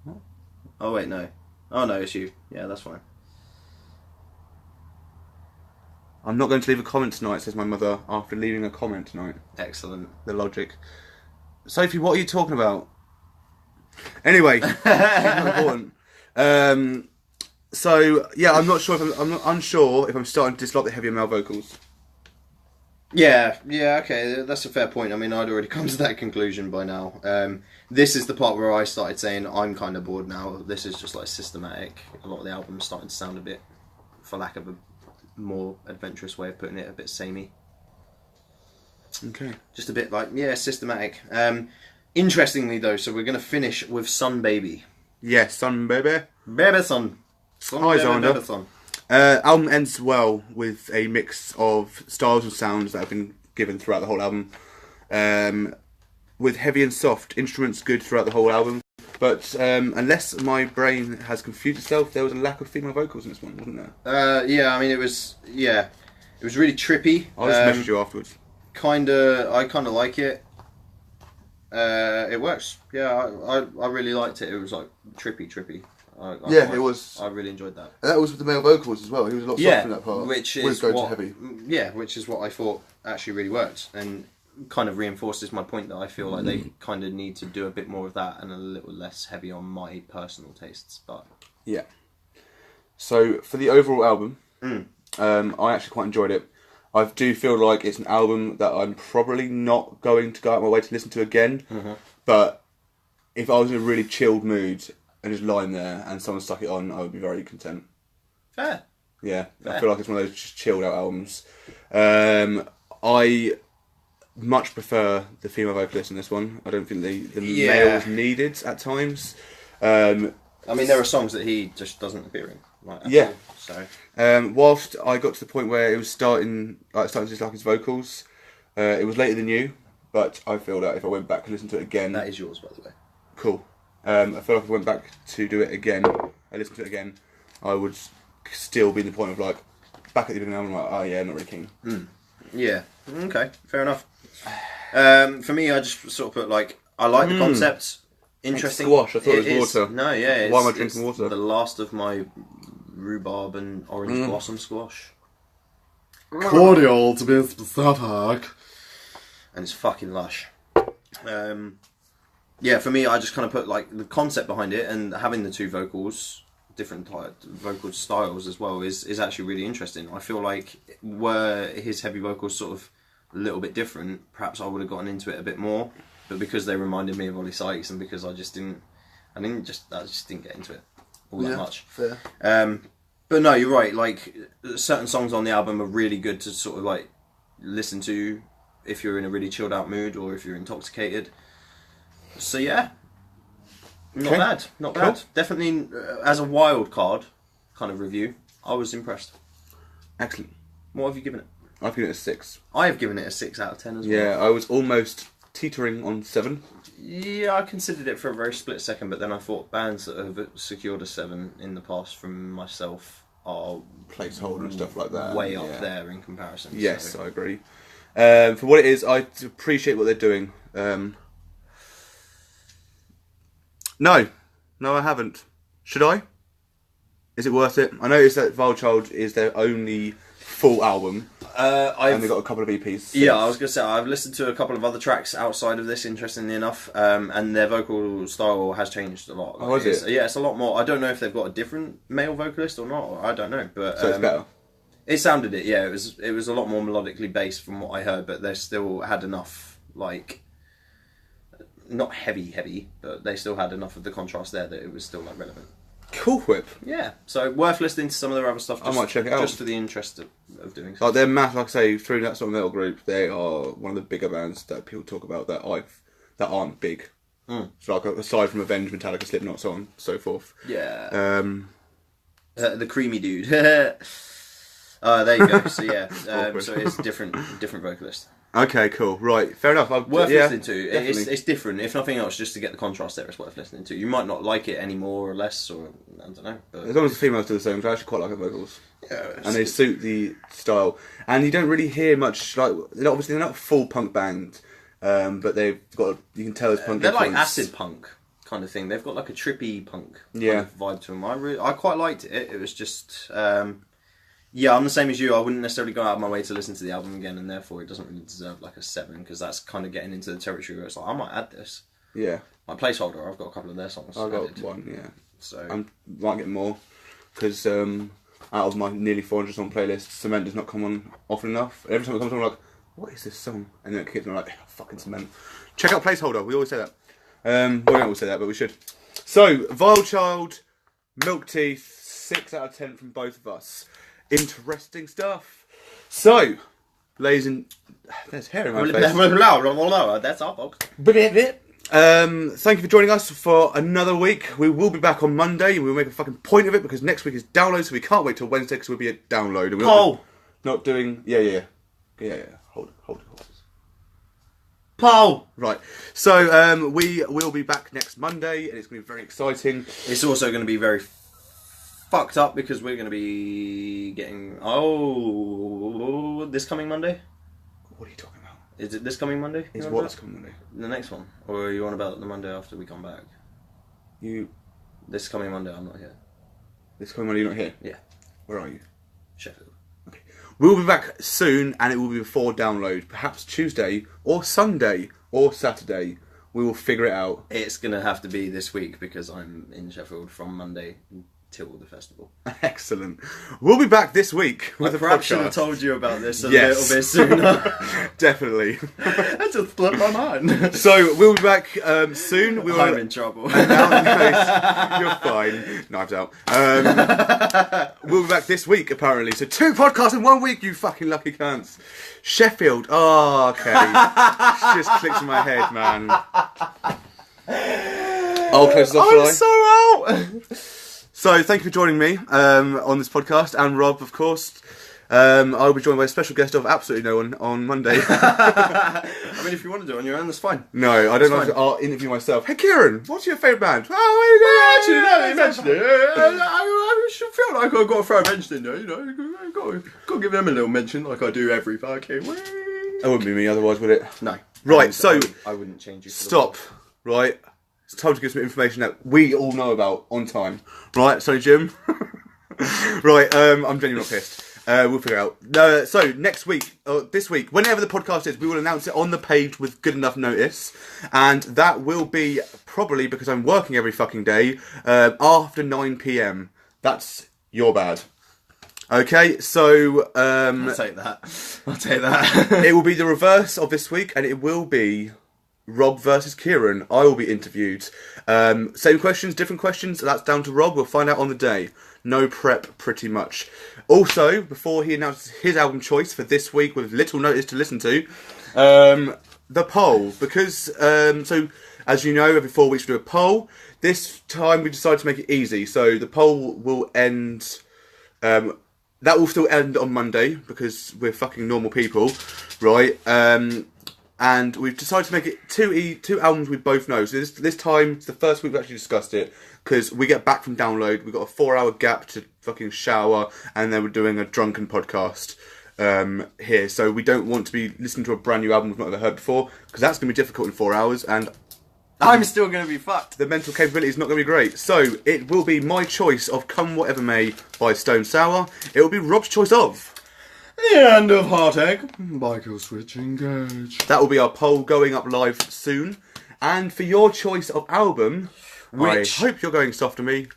What? Oh wait, no. Oh no, it's you. Yeah, that's fine. I'm not going to leave a comment tonight, says my mother, after leaving a comment tonight. Excellent. The logic. Sophie, what are you talking about? Anyway, it's not important. So yeah, I'm not sure if I'm not unsure if I'm starting to dislike the heavier male vocals. Yeah, okay, that's a fair point. I mean, I'd already come to that conclusion by now. This is the part where I started saying I'm kind of bored now. This is just like systematic. A lot of the album's starting to sound a bit, for lack of a more adventurous way of putting it, a bit samey. Okay. Just a bit like, yeah, systematic. Interestingly though, so we're going to finish with Sun Baby. Yes, Sun Baby. Baby Sun. Sun Hi, Baby, Xander. Baby Sun. Album ends well with a mix of styles and sounds that have been given throughout the whole album. With heavy and soft, instruments good throughout the whole album. But unless my brain has confused itself, there was a lack of female vocals in this one, wasn't there? Yeah, I mean, it was really trippy. I just messaged you afterwards. I kind of like it. It works. Yeah, I really liked it. It was like trippy. Yeah, it was. I really enjoyed that. And that was with the male vocals as well. He was a lot softer in that part. Which is what I thought actually really worked and kind of reinforces my point that I feel like they kind of need to do a bit more of that and a little less heavy on my personal tastes. But yeah. So for the overall album, I actually quite enjoyed it. I do feel like it's an album that I'm probably not going to go out of my way to listen to again. But if I was in a really chilled mood and just lying there and someone stuck it on, I would be very content. Fair. Yeah, fair. I feel like it's one of those just chilled out albums. I much prefer the female vocalist in this one. I don't think the male is needed at times. I mean, there are songs that he just doesn't appear in. Like, yeah. So, whilst I got to the point where it was starting to dislike his vocals, it was later than you. But I feel that if I went back and listened to it again, that is yours, by the way. Cool. I feel like if I went back to do it again, I listened to it again, I would still be in the point of like back at the beginning. I'm like, oh yeah, I'm not really keen. Yeah. Okay. Fair enough. For me, I just sort of put like I like the concept. Interesting. Squash. I thought it was water. No, yeah. Why am I drinking water? The last of my rhubarb and orange blossom squash. Cordial, to be specific. And it's fucking lush. Yeah, for me, I just kind of put like the concept behind it and having the two vocals, different vocal styles as well, is actually really interesting. I feel like were his heavy vocals sort of a little bit different, perhaps I would have gotten into it a bit more. But because they reminded me of Ollie Sykes and because I just didn't get into it. all that much. Fair. But no, you're right. Like certain songs on the album are really good to sort of like listen to if you're in a really chilled out mood or if you're intoxicated. So yeah, not bad, not bad. Cool. Definitely as a wild card kind of review, I was impressed. Excellent. What have you given it? I've given it a 6. I have given it a 6 out of 10 as well. Yeah, I was almost teetering on 7. Yeah, I considered it for a very split second, but then I thought bands that have secured a 7 in the past from myself are Placeholder and stuff like that. way up there in comparison. Yes, so. I agree. For what it is, I appreciate what they're doing. No, I haven't. Should I? Is it worth it? I noticed that Vile Child is their only full album, and they've got a couple of EPs. Yeah, I was going to say, I've listened to a couple of other tracks outside of this, interestingly enough, and their vocal style has changed a lot. Oh, is it? Yeah, it's a lot more. I don't know if they've got a different male vocalist or not. I don't know, but So it's better. it sounded it. Yeah, it was a lot more melodically based from what I heard, but they still had enough, like, not heavy, but they still had enough of the contrast there that it was still like relevant. Cool Whip. Yeah, so worth listening to some of their other stuff. Just, I might check it out. Just for the interest of doing so. Like they're massive, like I say, through that sort of metal group, they are one of the bigger bands that people talk about that aren't big. So like aside from Avenged, Metallica, Slipknot, so on and so forth. Yeah. The creamy dude. There you go. So yeah, so it's different vocalist. Okay, cool. Right, fair enough. Worth listening to. Definitely. It's different. If nothing else, just to get the contrast there, it's worth listening to. You might not like it any more or less, or I don't know. But As long as the females do the same, I actually quite like the vocals. yeah, And they suit the style. And you don't really hear much, like, obviously they're not a full punk band, but they've got, you can tell it's punk they're like influence. acid punk kind of thing. They've got like a trippy punk kind Yeah. of vibe to them. I quite liked it. It was just, yeah, I'm the same as you. I wouldn't necessarily go out of my way to listen to the album again, and therefore it doesn't really deserve like a 7, because that's kind of getting into the territory where it's like, I might add this. Yeah, My placeholder, I've got a couple of their songs. I got added. one, yeah. So I might get more, because out of my nearly 400 song playlist, Cement does not come on often enough. Every time it comes on, I'm like, what is this song? And then it kicks me, I'm like, fucking Cement. Check out Placeholder, we always say that. Well, we don't always say that, but we should. So, Vile Child, Milk Teeth, 6 out of 10 from both of us. Interesting stuff. So, ladies and... There's hair in my face. That's all, folks. Thank you for joining us for another week. We will be back on Monday, and we'll make a fucking point of it, because next week is download, so we can't wait till Wednesday, because we'll be at download. And we're not doing... Yeah. Hold it. Paul! Right. So, we will be back next Monday, and it's going to be very exciting. It's also going to be very fucked up, because we're going to be getting... this coming Monday? What are you talking about? Is it this coming Monday? Is You on what's about? coming Monday? The next one? Or are you on about the Monday after we come back? This coming Monday, I'm not here. This coming Monday, you're not here? Yeah. Where are you? Sheffield. Okay. We'll be back soon, and it will be before download. Perhaps Tuesday, or Sunday, or Saturday. We will figure it out. It's going to have to be this week, because I'm in Sheffield from Monday till the festival. Excellent. We'll be back this week with a Perhaps should have podcast. told you about this a Yes. little bit sooner. Definitely. That just slipped my mind. So we'll be back soon. We will. I'm in trouble. You're fine. Knives out. We'll be back this week, apparently. So 2 podcasts in 1 week, you fucking lucky cunts. Sheffield. Oh, okay. Just clicks in my head, man. I'll close this off, shall I? I'm so out. So, thank you for joining me on this podcast, and Rob, of course. I'll be joined by a special guest of absolutely no one on Monday. I mean, if you want to do it on your own, that's fine. No, I don't like fine. to. I'll interview myself. Hey, Kieran, what's your favourite band? Oh, Actually, no, you mentioned it. I should feel like I've got to throw a mention in there, you know. I've got to give them a little mention like I do every fucking week. That wouldn't be me otherwise, would it? No. Right, so I wouldn't change you. For stop. Right, it's time to give some information that we all know about on time. Right, sorry, Jim. Right, I'm genuinely not pissed. We'll figure it out. So next week, or this week, whenever the podcast is, we will announce it on the page with good enough notice, and that will be probably, because I'm working every fucking day, after 9 PM. That's your bad. Okay, so I'll take that. I'll take that. it will be the reverse of this week, and it will be Rob versus Kieran. I will be interviewed. Same questions, different questions. That's down to Rob. We'll find out on the day. No prep, pretty much. Also, before he announces his album choice for this week, with little notice to listen to, the poll. Because, so, as you know, every 4 weeks we do a poll. This time we decided to make it easy. So the poll will end... that will still end on Monday, because we're fucking normal people, right? And we've decided to make it two albums we both know. So this time, it's the first week we've actually discussed it, because we get back from download, we've got a 4-hour gap to fucking shower, and then we're doing a drunken podcast here. So we don't want to be listening to a brand new album we've not ever heard before, because that's going to be difficult in 4 hours, and I'm still going to be fucked. the mental capability is not going to be great. So it will be my choice of Come Whatever May by Stone Sour. It will be Rob's choice of... The End of Heartache by Killswitch Engage. That will be our poll going up live soon. And for your choice of album, Which- I hope you're going soft to me.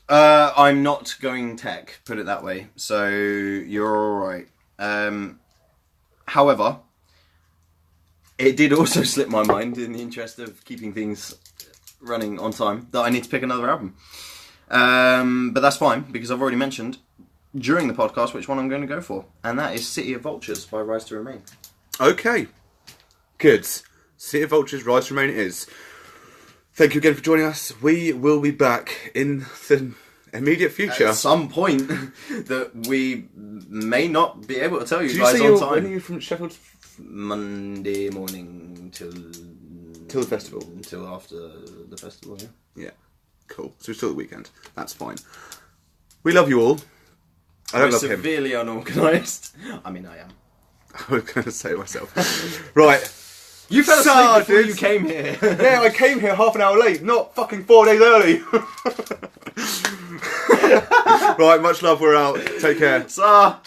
I'm not going tech, put it that way. So you're alright. However, it did also slip my mind, in the interest of keeping things running on time, that I need to pick another album. But that's fine, because I've already mentioned during the podcast which one I'm going to go for. And that is City of Vultures by Rise to Remain. Okay. Good. City of Vultures, Rise to Remain it is. Thank you again for joining us. We will be back in the immediate future. At some point that we may not be able to tell you Did you guys say on when are time. you from Sheffield? Monday morning till Till the festival. Until after the festival, yeah. Yeah. Cool. So it's still the weekend. That's fine. We love you all. I don't We're love him. severely unorganised. I mean, I am. I was going to say it myself. Right. You fell asleep So, before dude. you came here. Yeah, I came here half an hour late, not fucking 4 days early. Right, much love, we're out. Take care. Sa.